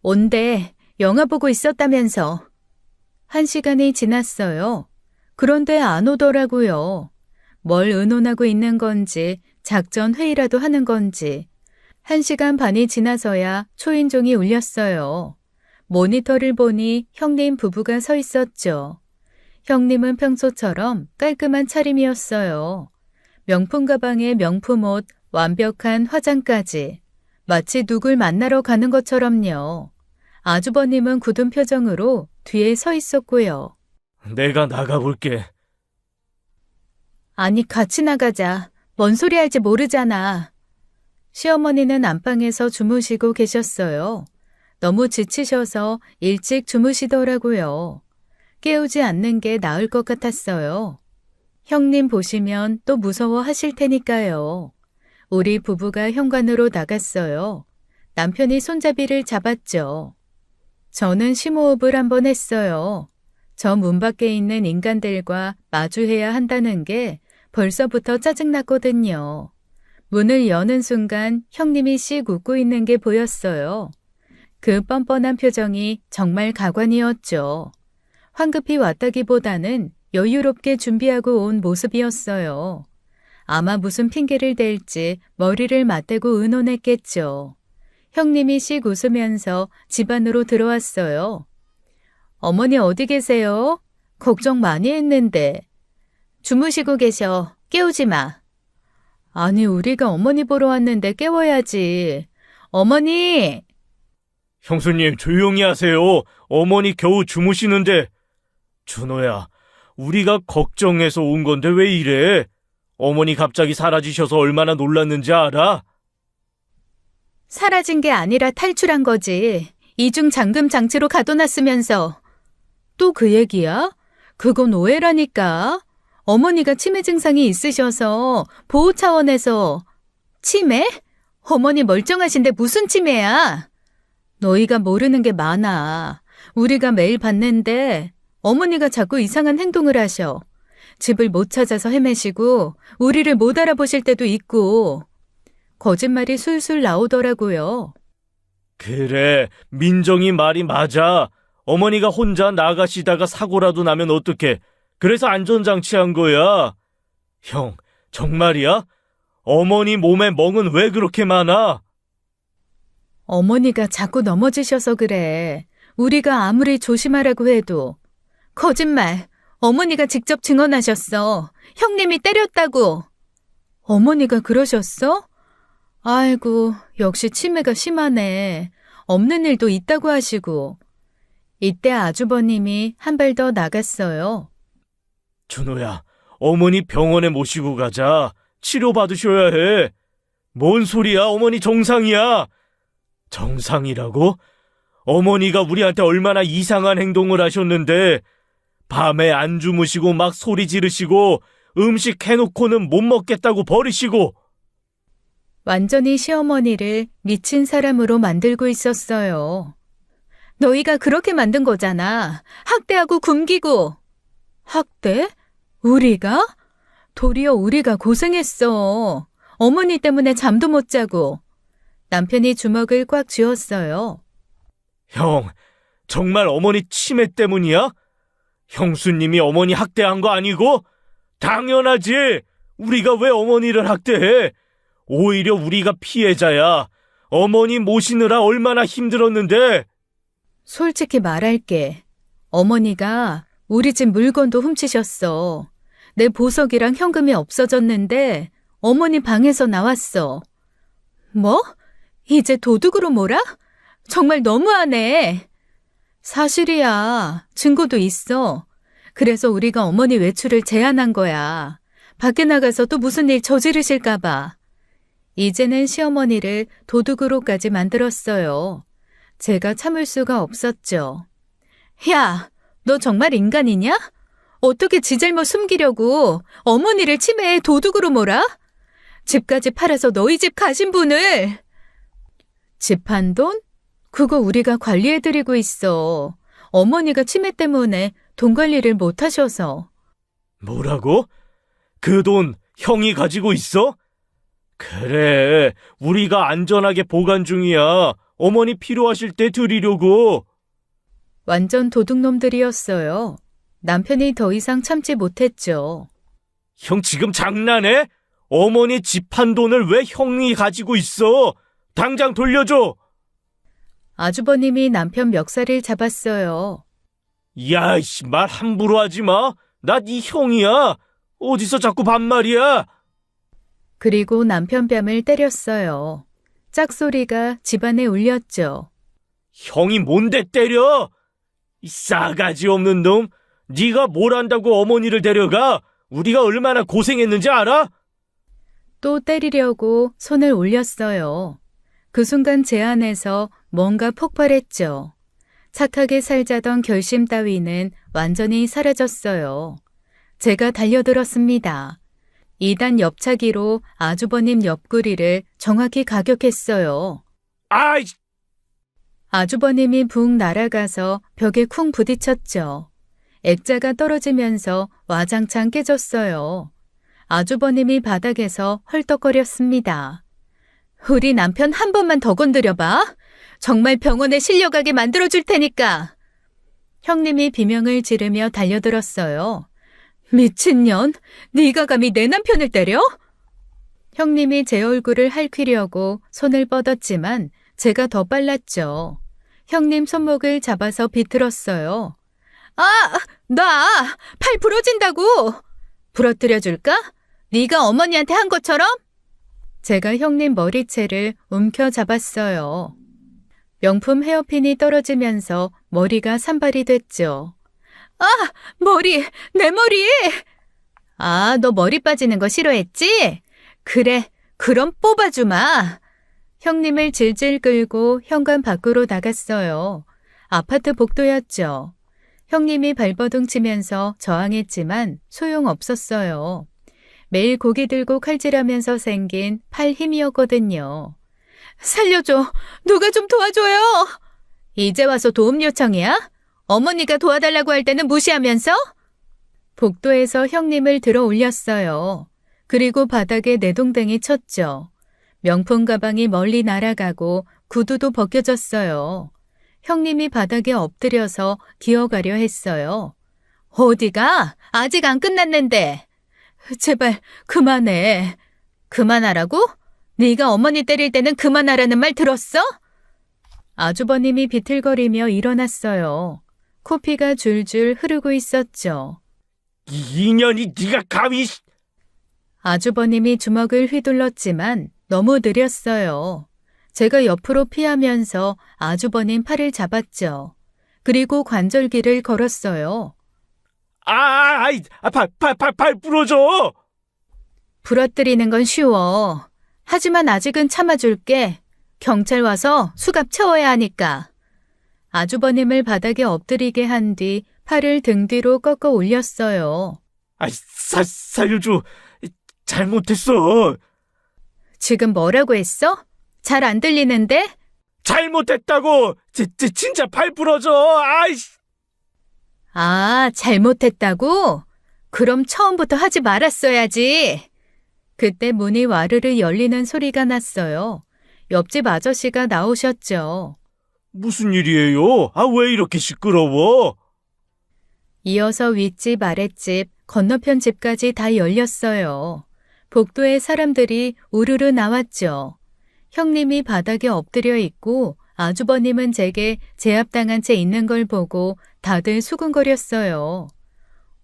온대. 영화 보고 있었다면서. 1시간이 지났어요. 그런데 안 오더라고요. 뭘 의논하고 있는 건지 작전 회의라도 하는 건지. 1시간 반이 지나서야 초인종이 울렸어요. 모니터를 보니 형님 부부가 서 있었죠. 형님은 평소처럼 깔끔한 차림이었어요. 명품 가방에 명품 옷, 완벽한 화장까지. 마치 누굴 만나러 가는 것처럼요. 아주버님은 굳은 표정으로 뒤에 서 있었고요. 내가 나가볼게. 아니, 같이 나가자. 뭔 소리 할지 모르잖아. 시어머니는 안방에서 주무시고 계셨어요. 너무 지치셔서 일찍 주무시더라고요. 깨우지 않는 게 나을 것 같았어요. 형님 보시면 또 무서워하실 테니까요. 우리 부부가 현관으로 나갔어요. 남편이 손잡이를 잡았죠. 저는 심호흡을 한번 했어요. 저 문 밖에 있는 인간들과 마주해야 한다는 게 벌써부터 짜증났거든요. 문을 여는 순간 형님이 씩 웃고 있는 게 보였어요. 그 뻔뻔한 표정이 정말 가관이었죠. 황급히 왔다기보다는 여유롭게 준비하고 온 모습이었어요. 아마 무슨 핑계를 댈지 머리를 맞대고 의논했겠죠. 형님이 씩 웃으면서 집 안으로 들어왔어요. 어머니 어디 계세요? 걱정 많이 했는데. 주무시고 계셔. 깨우지 마. 아니, 우리가 어머니 보러 왔는데 깨워야지. 어머니! 형수님, 조용히 하세요. 어머니 겨우 주무시는데. 준호야, 우리가 걱정해서 온 건데 왜 이래? 어머니 갑자기 사라지셔서 얼마나 놀랐는지 알아? 사라진 게 아니라 탈출한 거지. 이중 잠금 장치로 가둬놨으면서. 또 그 얘기야? 그건 오해라니까. 어머니가 치매 증상이 있으셔서 보호 차원에서. 치매? 어머니 멀쩡하신데 무슨 치매야? 너희가 모르는 게 많아. 우리가 매일 봤는데 어머니가 자꾸 이상한 행동을 하셔. 집을 못 찾아서 헤매시고 우리를 못 알아보실 때도 있고. 거짓말이 술술 나오더라고요. 그래, 민정이 말이 맞아. 어머니가 혼자 나가시다가 사고라도 나면 어떡해. 그래서 안전장치 한 거야. 형, 정말이야? 어머니 몸에 멍은 왜 그렇게 많아? 어머니가 자꾸 넘어지셔서 그래. 우리가 아무리 조심하라고 해도. 거짓말. 어머니가 직접 증언하셨어. 형님이 때렸다고. 어머니가 그러셨어? 아이고, 역시 치매가 심하네. 없는 일도 있다고 하시고. 이때 아주버님이 한 발 더 나갔어요. 준호야, 어머니 병원에 모시고 가자. 치료받으셔야 해. 뭔 소리야, 어머니 정상이야. 정상이라고? 어머니가 우리한테 얼마나 이상한 행동을 하셨는데 밤에 안 주무시고 막 소리 지르시고 음식 해놓고는 못 먹겠다고 버리시고. 완전히 시어머니를 미친 사람으로 만들고 있었어요. 너희가 그렇게 만든 거잖아. 학대하고 굶기고. 학대? 우리가? 도리어 우리가 고생했어. 어머니 때문에 잠도 못 자고. 남편이 주먹을 꽉 쥐었어요. 형, 정말 어머니 치매 때문이야? 형수님이 어머니 학대한 거 아니고? 당연하지. 우리가 왜 어머니를 학대해? 오히려 우리가 피해자야. 어머니 모시느라 얼마나 힘들었는데. 솔직히 말할게. 어머니가 우리 집 물건도 훔치셨어. 내 보석이랑 현금이 없어졌는데 어머니 방에서 나왔어. 뭐? 이제 도둑으로 몰아? 정말 너무하네. 사실이야. 증거도 있어. 그래서 우리가 어머니 외출을 제한한 거야. 밖에 나가서 또 무슨 일 저지르실까 봐. 이제는 시어머니를 도둑으로까지 만들었어요. 제가 참을 수가 없었죠. 야, 너 정말 인간이냐? 어떻게 지 잘못 숨기려고 어머니를 치매에 도둑으로 몰아? 집까지 팔아서 너희 집 가신 분을. 집 한 돈? 그거 우리가 관리해드리고 있어. 어머니가 치매 때문에 돈 관리를 못 하셔서. 뭐라고? 그 돈 형이 가지고 있어? 그래, 우리가 안전하게 보관 중이야. 어머니 필요하실 때 드리려고. 완전 도둑놈들이었어요. 남편이 더 이상 참지 못했죠. 형 지금 장난해? 어머니 집 한 돈을 왜 형이 가지고 있어? 당장 돌려줘. 아주버님이 남편 멱살을 잡았어요. 야, 이씨, 말 함부로 하지 마. 나 네 형이야. 어디서 자꾸 반말이야? 그리고 남편 뺨을 때렸어요. 짝소리가 집안에 울렸죠. 형이 뭔데 때려? 이 싸가지 없는 놈. 네가 뭘 안다고 어머니를 데려가? 우리가 얼마나 고생했는지 알아? 또 때리려고 손을 올렸어요. 그 순간 제 안에서 뭔가 폭발했죠. 착하게 살자던 결심 따위는 완전히 사라졌어요. 제가 달려들었습니다. 2단 옆차기로 아주버님 옆구리를 정확히 가격했어요. 아이, 아주버님이 붕 날아가서 벽에 쿵 부딪혔죠. 액자가 떨어지면서 와장창 깨졌어요. 아주버님이 바닥에서 헐떡거렸습니다. 우리 남편 한 번만 더 건드려봐. 정말 병원에 실려가게 만들어줄 테니까. 형님이 비명을 지르며 달려들었어요. 미친년, 네가 감히 내 남편을 때려? 형님이 제 얼굴을 핥히려고 손을 뻗었지만 제가 더 빨랐죠. 형님 손목을 잡아서 비틀었어요. 아, 나 팔 부러진다고. 부러뜨려 줄까? 네가 어머니한테 한 것처럼? 제가 형님 머리채를 움켜 잡았어요. 명품 헤어핀이 떨어지면서 머리가 산발이 됐죠. 아, 머리, 내 머리! 아, 너 머리 빠지는 거 싫어했지? 그래, 그럼 뽑아주마. 형님을 질질 끌고 현관 밖으로 나갔어요. 아파트 복도였죠. 형님이 발버둥 치면서 저항했지만 소용없었어요. 매일 고기 들고 칼질하면서 생긴 팔 힘이었거든요. 살려줘. 누가 좀 도와줘요. 이제 와서 도움 요청이야? 어머니가 도와달라고 할 때는 무시하면서? 복도에서 형님을 들어 올렸어요. 그리고 바닥에 내동댕이 쳤죠. 명품 가방이 멀리 날아가고 구두도 벗겨졌어요. 형님이 바닥에 엎드려서 기어가려 했어요. 어디가? 아직 안 끝났는데. 제발 그만해. 그만하라고? 네가 어머니 때릴 때는 그만하라는 말 들었어? 아주버님이 비틀거리며 일어났어요. 코피가 줄줄 흐르고 있었죠. 이 인연이 네가 감히... 아주버님이 주먹을 휘둘렀지만 너무 느렸어요. 제가 옆으로 피하면서 아주버님 팔을 잡았죠. 그리고 관절기를 걸었어요. 팔 부러져! 부러뜨리는 건 쉬워. 하지만 아직은 참아줄게. 경찰 와서 수갑 채워야 하니까. 아주버님을 바닥에 엎드리게 한 뒤 팔을 등 뒤로 꺾어 올렸어요. 살려줘. 잘못했어. 지금 뭐라고 했어? 잘 안 들리는데? 잘못했다고. 진짜 팔 부러져. 아이씨. 아, 잘못했다고? 그럼 처음부터 하지 말았어야지. 그때 문이 와르르 열리는 소리가 났어요. 옆집 아저씨가 나오셨죠. 무슨 일이에요? 왜 이렇게 시끄러워? 이어서 윗집, 아랫집, 건너편 집까지 다 열렸어요. 복도에 사람들이 우르르 나왔죠. 형님이 바닥에 엎드려 있고 아주버님은 제게 제압당한 채 있는 걸 보고 다들 수군거렸어요.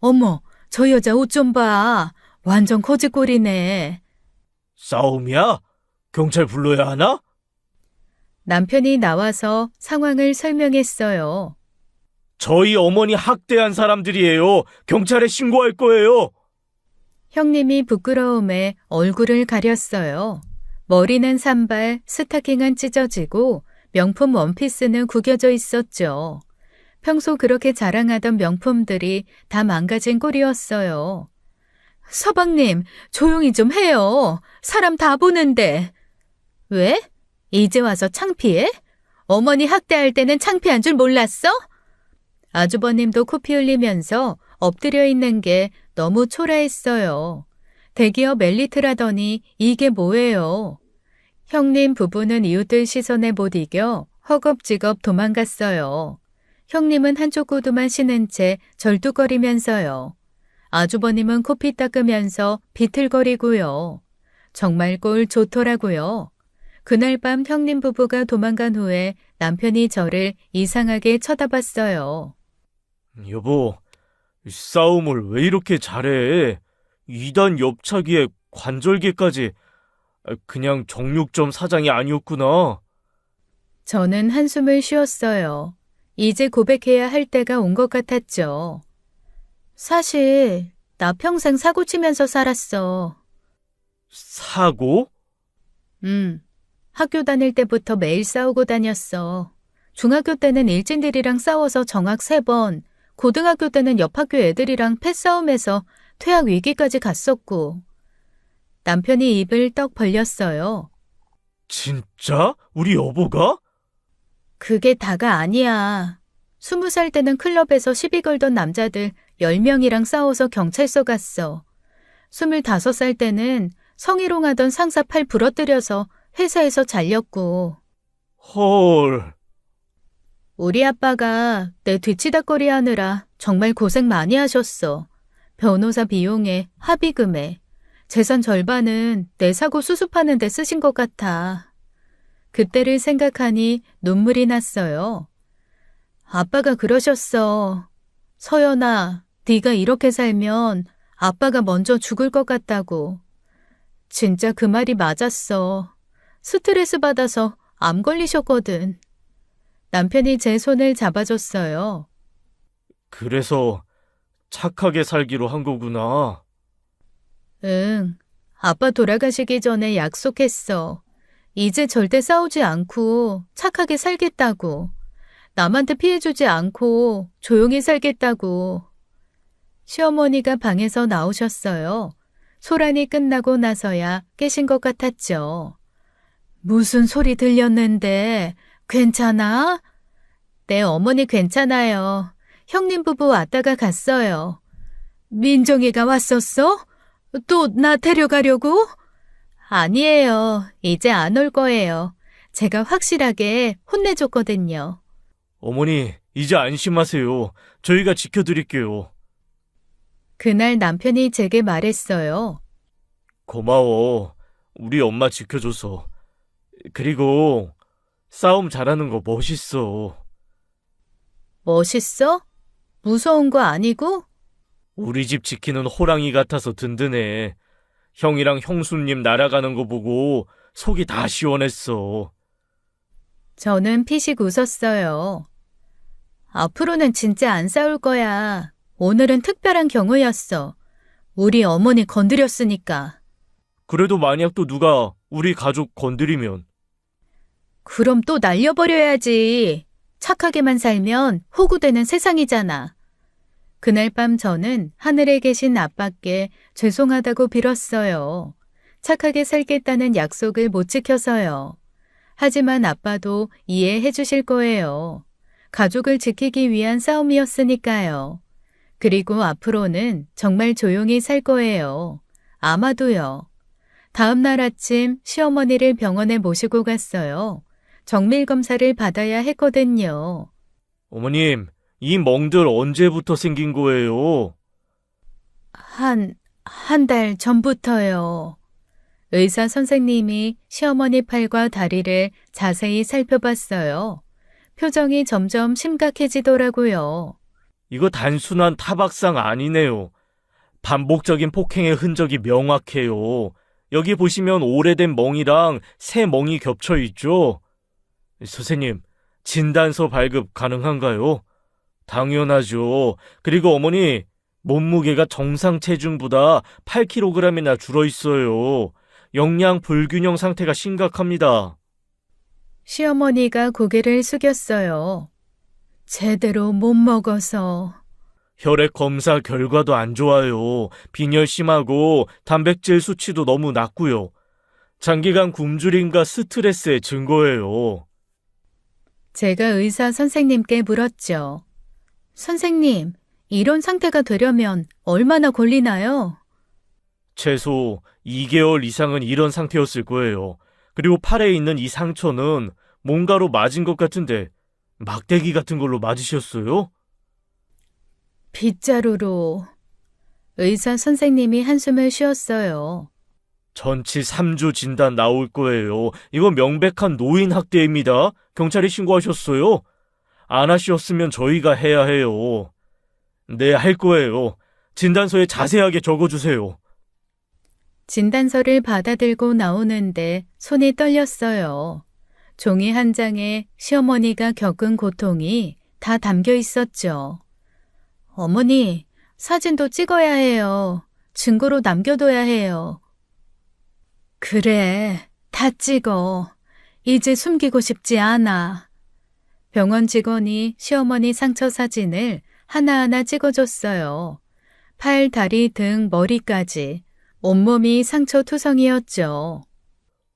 어머, 저 여자 옷 좀 봐. 완전 거지꼴이네. 싸움이야? 경찰 불러야 하나? 남편이 나와서 상황을 설명했어요. 저희 어머니 학대한 사람들이에요. 경찰에 신고할 거예요. 형님이 부끄러움에 얼굴을 가렸어요. 머리는 산발, 스타킹은 찢어지고 명품 원피스는 구겨져 있었죠. 평소 그렇게 자랑하던 명품들이 다 망가진 꼴이었어요. 서방님, 조용히 좀 해요. 사람 다 보는데. 왜? 이제 와서 창피해? 어머니 학대할 때는 창피한 줄 몰랐어? 아주버님도 코피 흘리면서 엎드려 있는 게 너무 초라했어요. 대기업 엘리트라더니 이게 뭐예요? 형님 부부는 이웃들 시선에 못 이겨 허겁지겁 도망갔어요. 형님은 한쪽 구두만 신은 채 절뚝거리면서요. 아주버님은 코피 닦으면서 비틀거리고요. 정말 꼴 좋더라고요. 그날 밤 형님 부부가 도망간 후에 남편이 저를 이상하게 쳐다봤어요. 여보, 싸움을 왜 이렇게 잘해? 2단 옆차기에 관절기까지. 그냥 정육점 사장이 아니었구나. 저는 한숨을 쉬었어요. 이제 고백해야 할 때가 온 것 같았죠. 사실 나 평생 사고 치면서 살았어. 사고? 학교 다닐 때부터 매일 싸우고 다녔어. 중학교 때는 일진들이랑 싸워서 정학 3번, 고등학교 때는 옆 학교 애들이랑 패싸움해서 퇴학 위기까지 갔었고. 남편이 입을 떡 벌렸어요. 진짜? 우리 여보가? 그게 다가 아니야. 20살 때는 클럽에서 시비 걸던 남자들 10명이랑 싸워서 경찰서 갔어. 25살 때는 성희롱하던 상사 팔 부러뜨려서 회사에서 잘렸고. 헐. 우리 아빠가 내 뒤치다꺼리 하느라 정말 고생 많이 하셨어. 변호사 비용에 합의금에. 재산 절반은 내 사고 수습하는 데 쓰신 것 같아. 그때를 생각하니 눈물이 났어요. 아빠가 그러셨어. 서연아, 네가 이렇게 살면 아빠가 먼저 죽을 것 같다고. 진짜 그 말이 맞았어. 스트레스 받아서 암 걸리셨거든. 남편이 제 손을 잡아줬어요. 그래서 착하게 살기로 한 거구나. 응, 아빠 돌아가시기 전에 약속했어. 이제 절대 싸우지 않고 착하게 살겠다고. 남한테 피해주지 않고 조용히 살겠다고. 시어머니가 방에서 나오셨어요. 소란이 끝나고 나서야 깨신 것 같았죠. 무슨 소리 들렸는데 괜찮아? 네, 어머니 괜찮아요. 형님 부부 왔다가 갔어요. 민정이가 왔었어? 또 나 데려가려고? 아니에요. 이제 안 올 거예요. 제가 확실하게 혼내줬거든요. 어머니, 이제 안심하세요. 저희가 지켜드릴게요. 그날 남편이 제게 말했어요. 고마워. 우리 엄마 지켜줘서. 그리고 싸움 잘하는 거 멋있어. 멋있어? 무서운 거 아니고? 우리 집 지키는 호랑이 같아서 든든해. 형이랑 형수님 날아가는 거 보고 속이 다 시원했어. 저는 피식 웃었어요. 앞으로는 진짜 안 싸울 거야. 오늘은 특별한 경우였어. 우리 어머니 건드렸으니까. 그래도 만약 또 누가 우리 가족 건드리면 그럼 또 날려버려야지. 착하게만 살면 호구되는 세상이잖아. 그날 밤 저는 하늘에 계신 아빠께 죄송하다고 빌었어요. 착하게 살겠다는 약속을 못 지켜서요. 하지만 아빠도 이해해 주실 거예요. 가족을 지키기 위한 싸움이었으니까요. 그리고 앞으로는 정말 조용히 살 거예요. 아마도요. 다음 날 아침 시어머니를 병원에 모시고 갔어요. 정밀 검사를 받아야 했거든요. 어머님, 이 멍들 언제부터 생긴 거예요? 한 달 전부터요. 의사 선생님이 시어머니 팔과 다리를 자세히 살펴봤어요. 표정이 점점 심각해지더라고요. 이거 단순한 타박상 아니네요. 반복적인 폭행의 흔적이 명확해요. 여기 보시면 오래된 멍이랑 새 멍이 겹쳐 있죠? 선생님, 진단서 발급 가능한가요? 당연하죠. 그리고 어머니, 몸무게가 정상 체중보다 8kg이나 줄어 있어요. 영양 불균형 상태가 심각합니다. 시어머니가 고개를 숙였어요. 제대로 못 먹어서. 혈액 검사 결과도 안 좋아요. 빈혈 심하고 단백질 수치도 너무 낮고요. 장기간 굶주림과 스트레스의 증거예요. 제가 의사 선생님께 물었죠. 선생님, 이런 상태가 되려면 얼마나 걸리나요? 최소 2개월 이상은 이런 상태였을 거예요. 그리고 팔에 있는 이 상처는 뭔가로 맞은 것 같은데 막대기 같은 걸로 맞으셨어요? 빗자루로. 의사 선생님이 한숨을 쉬었어요. 전치 3주 진단 나올 거예요. 이건 명백한 노인 학대입니다. 경찰에 신고하셨어요? 안 하셨으면 저희가 해야 해요. 네, 할 거예요. 진단서에 자세하게 적어주세요. 진단서를 받아들고 나오는데 손이 떨렸어요. 종이 한 장에 시어머니가 겪은 고통이 다 담겨 있었죠. 어머니, 사진도 찍어야 해요. 증거로 남겨둬야 해요. 그래, 다 찍어. 이제 숨기고 싶지 않아. 병원 직원이 시어머니 상처 사진을 하나하나 찍어줬어요. 팔, 다리, 등, 머리까지 온몸이 상처투성이었죠.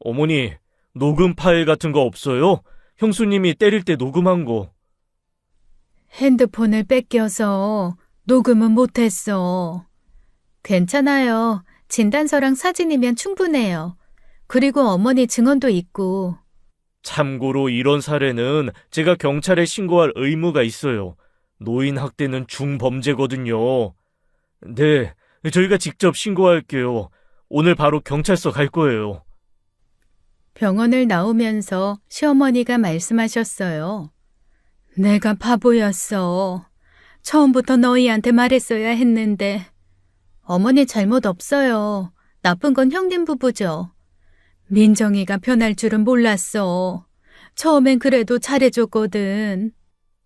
어머니, 녹음 파일 같은 거 없어요? 형수님이 때릴 때 녹음한 거. 핸드폰을 뺏겨서 녹음은 못했어. 괜찮아요. 진단서랑 사진이면 충분해요. 그리고 어머니 증언도 있고. 참고로 이런 사례는 제가 경찰에 신고할 의무가 있어요. 노인 학대는 중범죄거든요. 네, 저희가 직접 신고할게요. 오늘 바로 경찰서 갈 거예요. 병원을 나오면서 시어머니가 말씀하셨어요. 내가 바보였어. 처음부터 너희한테 말했어야 했는데. 어머니 잘못 없어요. 나쁜 건 형님 부부죠. 민정이가 변할 줄은 몰랐어. 처음엔 그래도 잘해줬거든.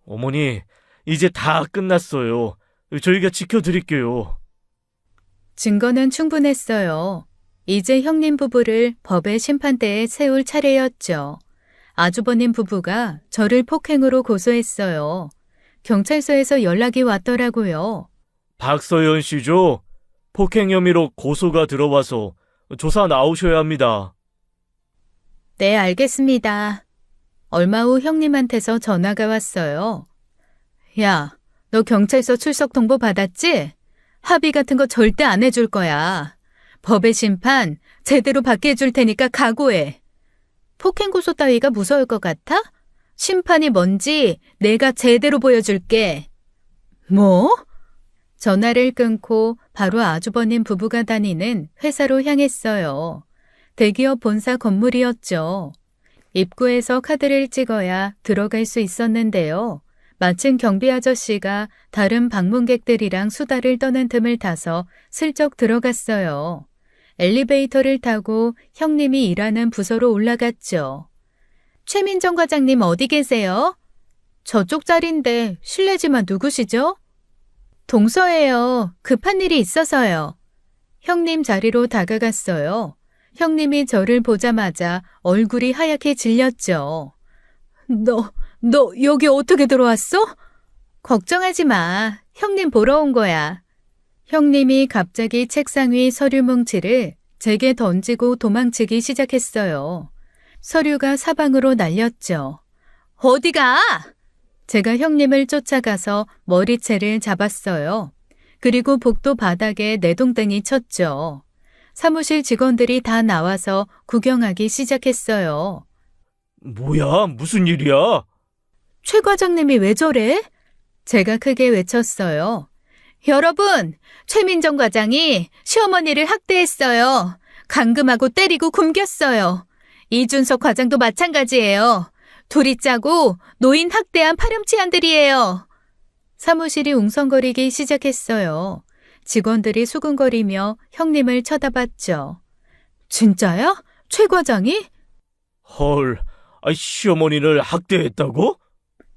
어머니, 이제 다 끝났어요. 저희가 지켜드릴게요. 증거는 충분했어요. 이제 형님 부부를 법의 심판대에 세울 차례였죠. 아주버님 부부가 저를 폭행으로 고소했어요. 경찰서에서 연락이 왔더라고요. 박서연 씨죠? 폭행 혐의로 고소가 들어와서 조사 나오셔야 합니다. 네, 알겠습니다. 얼마 후 형님한테서 전화가 왔어요. 야, 너 경찰서 출석 통보 받았지? 합의 같은 거 절대 안 해줄 거야. 법의 심판 제대로 받게 해줄 테니까 각오해. 폭행 고소 따위가 무서울 것 같아? 심판이 뭔지 내가 제대로 보여줄게. 뭐? 전화를 끊고 바로 아주버님 부부가 다니는 회사로 향했어요. 대기업 본사 건물이었죠. 입구에서 카드를 찍어야 들어갈 수 있었는데요. 마침 경비 아저씨가 다른 방문객들이랑 수다를 떠는 틈을 타서 슬쩍 들어갔어요. 엘리베이터를 타고 형님이 일하는 부서로 올라갔죠. 최민정 과장님 어디 계세요? 저쪽 자리인데 실례지만 누구시죠? 동서예요. 급한 일이 있어서요. 형님 자리로 다가갔어요. 형님이 저를 보자마자 얼굴이 하얗게 질렸죠. 너 여기 어떻게 들어왔어? 걱정하지 마. 형님 보러 온 거야. 형님이 갑자기 책상 위 서류 뭉치를 제게 던지고 도망치기 시작했어요. 서류가 사방으로 날렸죠. 어디가? 제가 형님을 쫓아가서 머리채를 잡았어요. 그리고 복도 바닥에 내동댕이 쳤죠. 사무실 직원들이 다 나와서 구경하기 시작했어요. 뭐야, 무슨 일이야? 최 과장님이 왜 저래? 제가 크게 외쳤어요. 여러분, 최민정 과장이 시어머니를 학대했어요. 감금하고 때리고 굶겼어요. 이준석 과장도 마찬가지예요. 둘이 짜고 노인 학대한 파렴치한들이에요. 사무실이 웅성거리기 시작했어요. 직원들이 수군거리며 형님을 쳐다봤죠. 진짜야? 최 과장이? 헐, 시어머니를 학대했다고?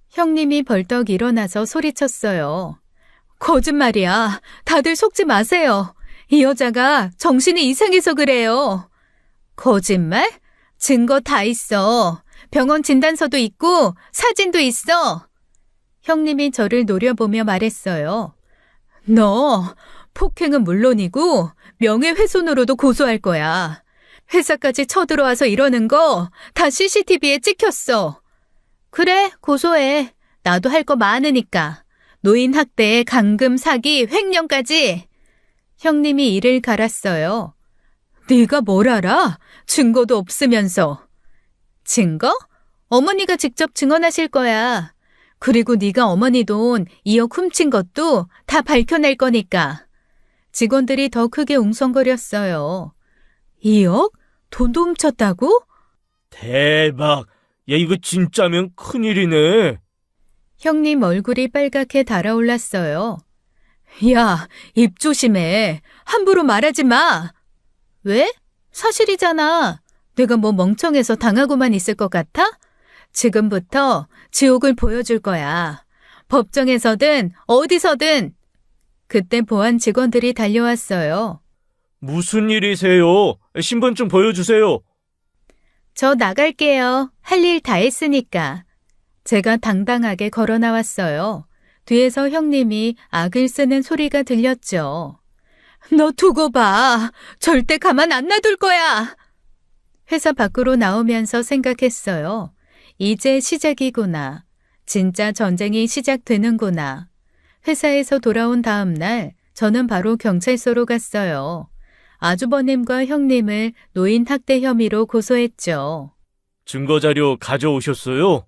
형님이 벌떡 일어나서 소리쳤어요. 거짓말이야. 다들 속지 마세요. 이 여자가 정신이 이상해서 그래요. 거짓말? 증거 다 있어. 병원 진단서도 있고 사진도 있어. 형님이 저를 노려보며 말했어요. 너 폭행은 물론이고 명예훼손으로도 고소할 거야. 회사까지 쳐들어와서 이러는 거 다 CCTV에 찍혔어. 그래, 고소해. 나도 할 거 많으니까. 노인 학대, 감금, 사기, 횡령까지. 형님이 이를 갈았어요. 네가 뭘 알아? 증거도 없으면서. 증거? 어머니가 직접 증언하실 거야. 그리고 네가 어머니 돈 2억 훔친 것도 다 밝혀낼 거니까. 직원들이 더 크게 웅성거렸어요. 2억? 돈도 훔쳤다고? 대박. 야, 이거 진짜면 큰일이네. 형님 얼굴이 빨갛게 달아올랐어요. 야, 입 조심해. 함부로 말하지 마. 왜? 사실이잖아. 내가 뭐 멍청해서 당하고만 있을 것 같아? 지금부터 지옥을 보여줄 거야. 법정에서든 어디서든. 그때 보안 직원들이 달려왔어요. 무슨 일이세요? 신분증 보여주세요. 저 나갈게요. 할 일 다 했으니까. 제가 당당하게 걸어 나왔어요. 뒤에서 형님이 악을 쓰는 소리가 들렸죠. 너 두고 봐. 절대 가만 안 놔둘 거야. 회사 밖으로 나오면서 생각했어요. 이제 시작이구나. 진짜 전쟁이 시작되는구나. 회사에서 돌아온 다음 날 저는 바로 경찰서로 갔어요. 아주버님과 형님을 노인 학대 혐의로 고소했죠. 증거 자료 가져오셨어요?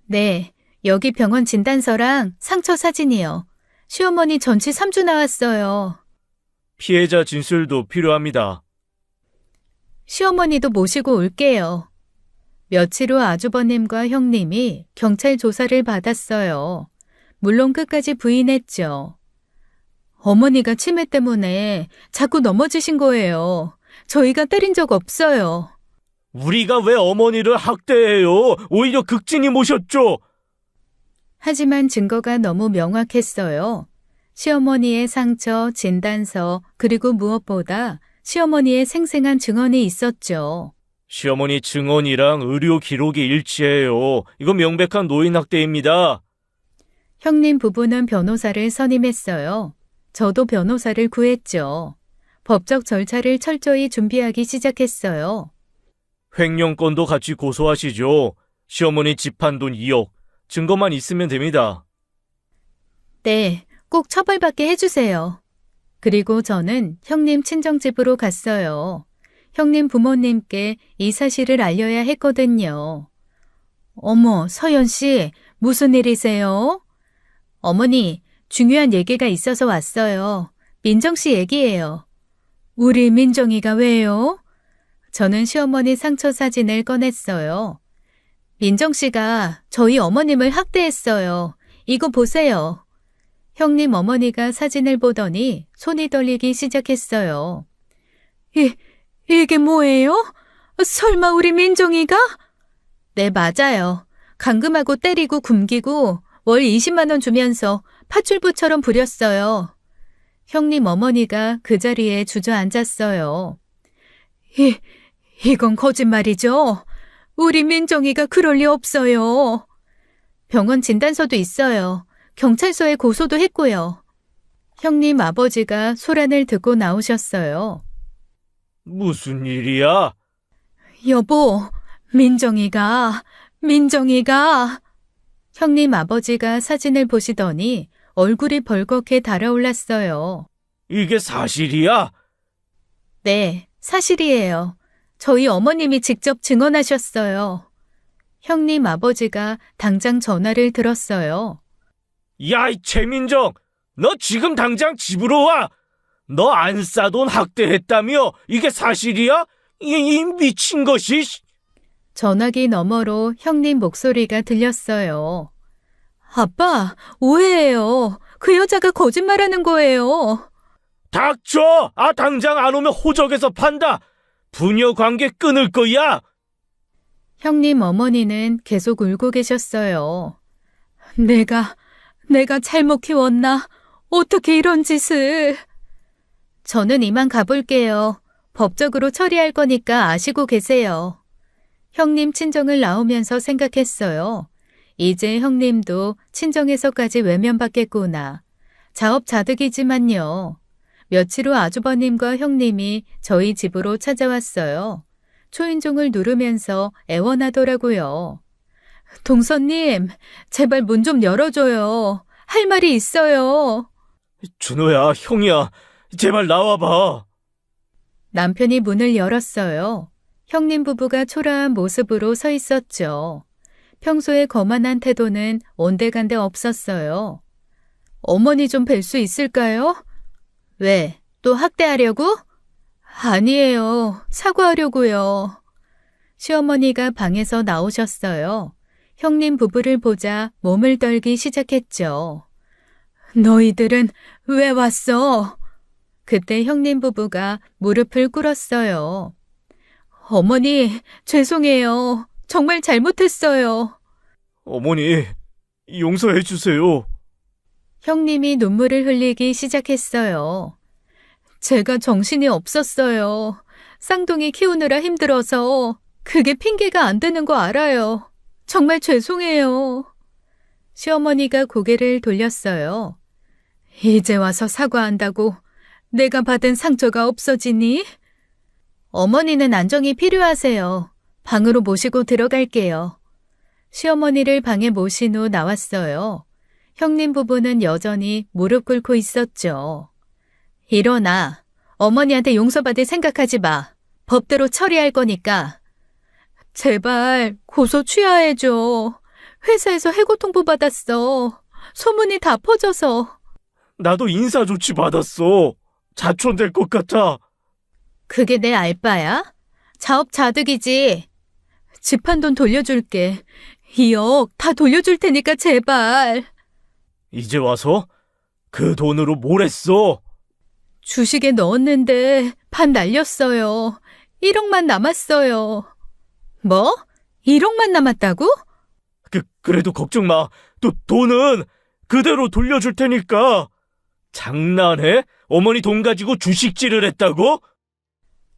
네, 여기 병원 진단서랑 상처 사진이요. 시어머니 전치 3주 나왔어요. 피해자 진술도 필요합니다. 시어머니도 모시고 올게요. 며칠 후 아주버님과 형님이 경찰 조사를 받았어요. 물론 끝까지 부인했죠. 어머니가 치매 때문에 자꾸 넘어지신 거예요. 저희가 때린 적 없어요. 우리가 왜 어머니를 학대해요? 오히려 극진히 모셨죠. 하지만 증거가 너무 명확했어요. 시어머니의 상처, 진단서, 그리고 무엇보다 시어머니의 생생한 증언이 있었죠. 시어머니 증언이랑 의료 기록이 일치해요. 이건 명백한 노인 학대입니다. 형님 부부는 변호사를 선임했어요. 저도 변호사를 구했죠. 법적 절차를 철저히 준비하기 시작했어요. 횡령건도 같이 고소하시죠. 시어머니 집 판 돈 2억. 증거만 있으면 됩니다. 네, 꼭 처벌받게 해주세요. 그리고 저는 형님 친정집으로 갔어요. 형님 부모님께 이 사실을 알려야 했거든요. 어머, 서연 씨, 무슨 일이세요? 어머니, 중요한 얘기가 있어서 왔어요. 민정 씨 얘기예요. 우리 민정이가 왜요? 저는 시어머니 상처 사진을 꺼냈어요. 민정 씨가 저희 어머님을 학대했어요. 이거 보세요. 형님 어머니가 사진을 보더니 손이 떨리기 시작했어요. 이게 뭐예요? 설마 우리 민정이가? 네, 맞아요. 감금하고 때리고 굶기고 월 20만 원 주면서 파출부처럼 부렸어요. 형님 어머니가 그 자리에 주저앉았어요. 이건 거짓말이죠? 우리 민정이가 그럴 리 없어요. 병원 진단서도 있어요. 경찰서에 고소도 했고요. 형님 아버지가 소란을 듣고 나오셨어요. 무슨 일이야? 여보, 민정이가. 형님 아버지가 사진을 보시더니 얼굴이 벌겋게 달아올랐어요. 이게 사실이야? 네, 사실이에요. 저희 어머님이 직접 증언하셨어요. 형님 아버지가 당장 전화를 들었어요. 야, 이 최민정! 너 지금 당장 집으로 와! 너 안 싸돈 학대했다며? 이게 사실이야? 이 미친 것이! 전화기 너머로 형님 목소리가 들렸어요. 아빠, 오해예요. 그 여자가 거짓말하는 거예요. 닥쳐! 당장 안 오면 호적에서 판다! 부녀 관계 끊을 거야! 형님 어머니는 계속 울고 계셨어요. 내가 잘못 키웠나? 어떻게 이런 짓을? 저는 이만 가볼게요. 법적으로 처리할 거니까 아시고 계세요. 형님 친정을 나오면서 생각했어요. 이제 형님도 친정에서까지 외면받겠구나. 자업자득이지만요. 며칠 후 아주버님과 형님이 저희 집으로 찾아왔어요. 초인종을 누르면서 애원하더라고요. 동서님, 제발 문 좀 열어줘요. 할 말이 있어요. 준호야, 형이야. 제발 나와봐. 남편이 문을 열었어요. 형님 부부가 초라한 모습으로 서 있었죠. 평소에 거만한 태도는 온데간데 없었어요. 어머니 좀 뵐 수 있을까요? 왜? 또 학대하려고? 아니에요. 사과하려고요. 시어머니가 방에서 나오셨어요. 형님 부부를 보자 몸을 떨기 시작했죠. 너희들은 왜 왔어? 그때 형님 부부가 무릎을 꿇었어요. 어머니, 죄송해요. 정말 잘못했어요. 어머니, 용서해 주세요. 형님이 눈물을 흘리기 시작했어요. 제가 정신이 없었어요. 쌍둥이 키우느라 힘들어서 그게 핑계가 안 되는 거 알아요. 정말 죄송해요. 시어머니가 고개를 돌렸어요. 이제 와서 사과한다고 내가 받은 상처가 없어지니? 어머니는 안정이 필요하세요. 방으로 모시고 들어갈게요. 시어머니를 방에 모신 후 나왔어요. 형님 부부는 여전히 무릎 꿇고 있었죠. 일어나. 어머니한테 용서받을 생각하지 마. 법대로 처리할 거니까. 제발 고소 취하해줘. 회사에서 해고 통보 받았어. 소문이 다 퍼져서. 나도 인사조치 받았어. 자촌될 것 같아. 그게 내 알바야? 자업자득이지. 집 한 돈 돌려줄게. 2억 다 돌려줄 테니까 제발. 이제 와서 그 돈으로 뭘 했어? 주식에 넣었는데 반 날렸어요. 1억만 남았어요. 뭐? 1억만 남았다고? 그래도 걱정 마. 돈은 그대로 돌려줄 테니까. 장난해? 어머니 돈 가지고 주식질을 했다고?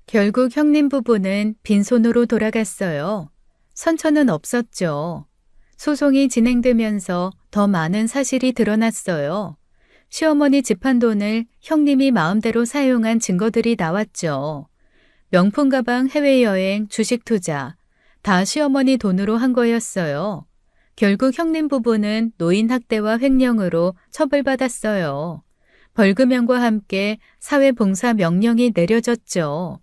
결국 형님 부부는 빈손으로 돌아갔어요. 선처는 없었죠. 소송이 진행되면서 더 많은 사실이 드러났어요. 시어머니 집 한 돈을 형님이 마음대로 사용한 증거들이 나왔죠. 명품 가방, 해외여행, 주식 투자, 다 시어머니 돈으로 한 거였어요. 결국 형님 부부는 노인 학대와 횡령으로 처벌받았어요. 벌금형과 함께 사회봉사 명령이 내려졌죠.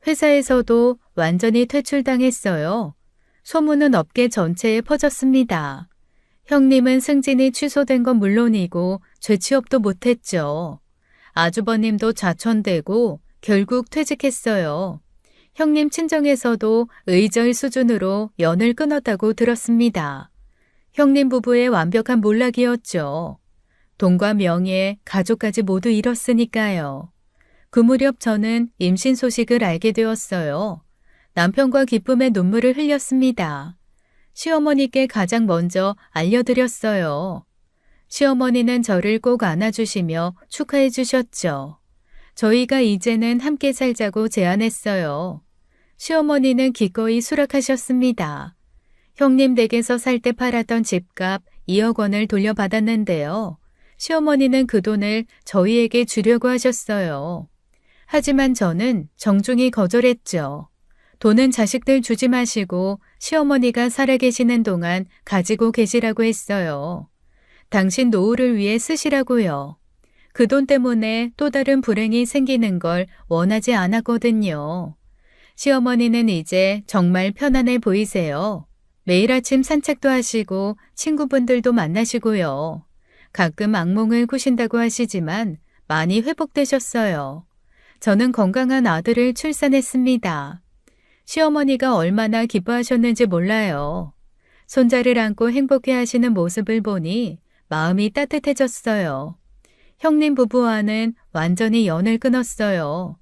회사에서도 완전히 퇴출당했어요. 소문은 업계 전체에 퍼졌습니다. 형님은 승진이 취소된 건 물론이고 죄취업도 못했죠. 아주버님도 좌천되고 결국 퇴직했어요. 형님 친정에서도 의절 수준으로 연을 끊었다고 들었습니다. 형님 부부의 완벽한 몰락이었죠. 돈과 명예, 가족까지 모두 잃었으니까요. 그 무렵 저는 임신 소식을 알게 되었어요. 남편과 기쁨의 눈물을 흘렸습니다. 시어머니께 가장 먼저 알려드렸어요. 시어머니는 저를 꼭 안아주시며 축하해 주셨죠. 저희가 이제는 함께 살자고 제안했어요. 시어머니는 기꺼이 수락하셨습니다. 형님 댁에서 살 때 팔았던 집값 2억 원을 돌려받았는데요. 시어머니는 그 돈을 저희에게 주려고 하셨어요. 하지만 저는 정중히 거절했죠. 돈은 자식들 주지 마시고 시어머니가 살아계시는 동안 가지고 계시라고 했어요. 당신 노후를 위해 쓰시라고요. 그 돈 때문에 또 다른 불행이 생기는 걸 원하지 않았거든요. 시어머니는 이제 정말 편안해 보이세요. 매일 아침 산책도 하시고 친구분들도 만나시고요. 가끔 악몽을 꾸신다고 하시지만 많이 회복되셨어요. 저는 건강한 아들을 출산했습니다. 시어머니가 얼마나 기뻐하셨는지 몰라요. 손자를 안고 행복해 하시는 모습을 보니 마음이 따뜻해졌어요. 형님 부부와는 완전히 연을 끊었어요.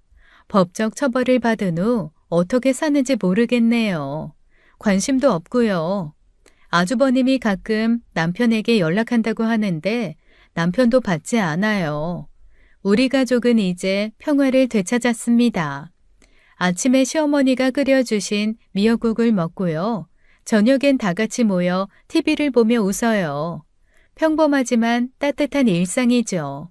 법적 처벌을 받은 후 어떻게 사는지 모르겠네요. 관심도 없고요. 아주버님이 가끔 남편에게 연락한다고 하는데 남편도 받지 않아요. 우리 가족은 이제 평화를 되찾았습니다. 아침에 시어머니가 끓여주신 미역국을 먹고요. 저녁엔 다 같이 모여 TV를 보며 웃어요. 평범하지만 따뜻한 일상이죠.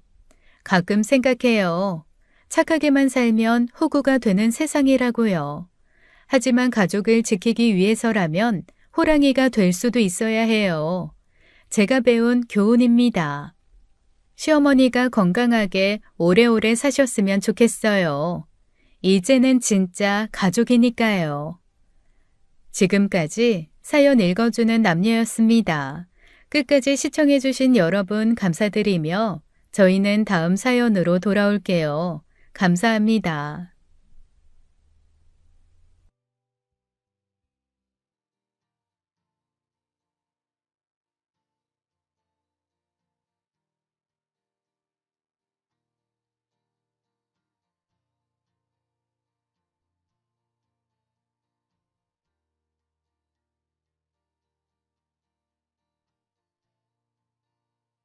가끔 생각해요. 착하게만 살면 호구가 되는 세상이라고요. 하지만 가족을 지키기 위해서라면 호랑이가 될 수도 있어야 해요. 제가 배운 교훈입니다. 시어머니가 건강하게 오래오래 사셨으면 좋겠어요. 이제는 진짜 가족이니까요. 지금까지 사연 읽어주는 남녀였습니다. 끝까지 시청해주신 여러분 감사드리며 저희는 다음 사연으로 돌아올게요. 감사합니다.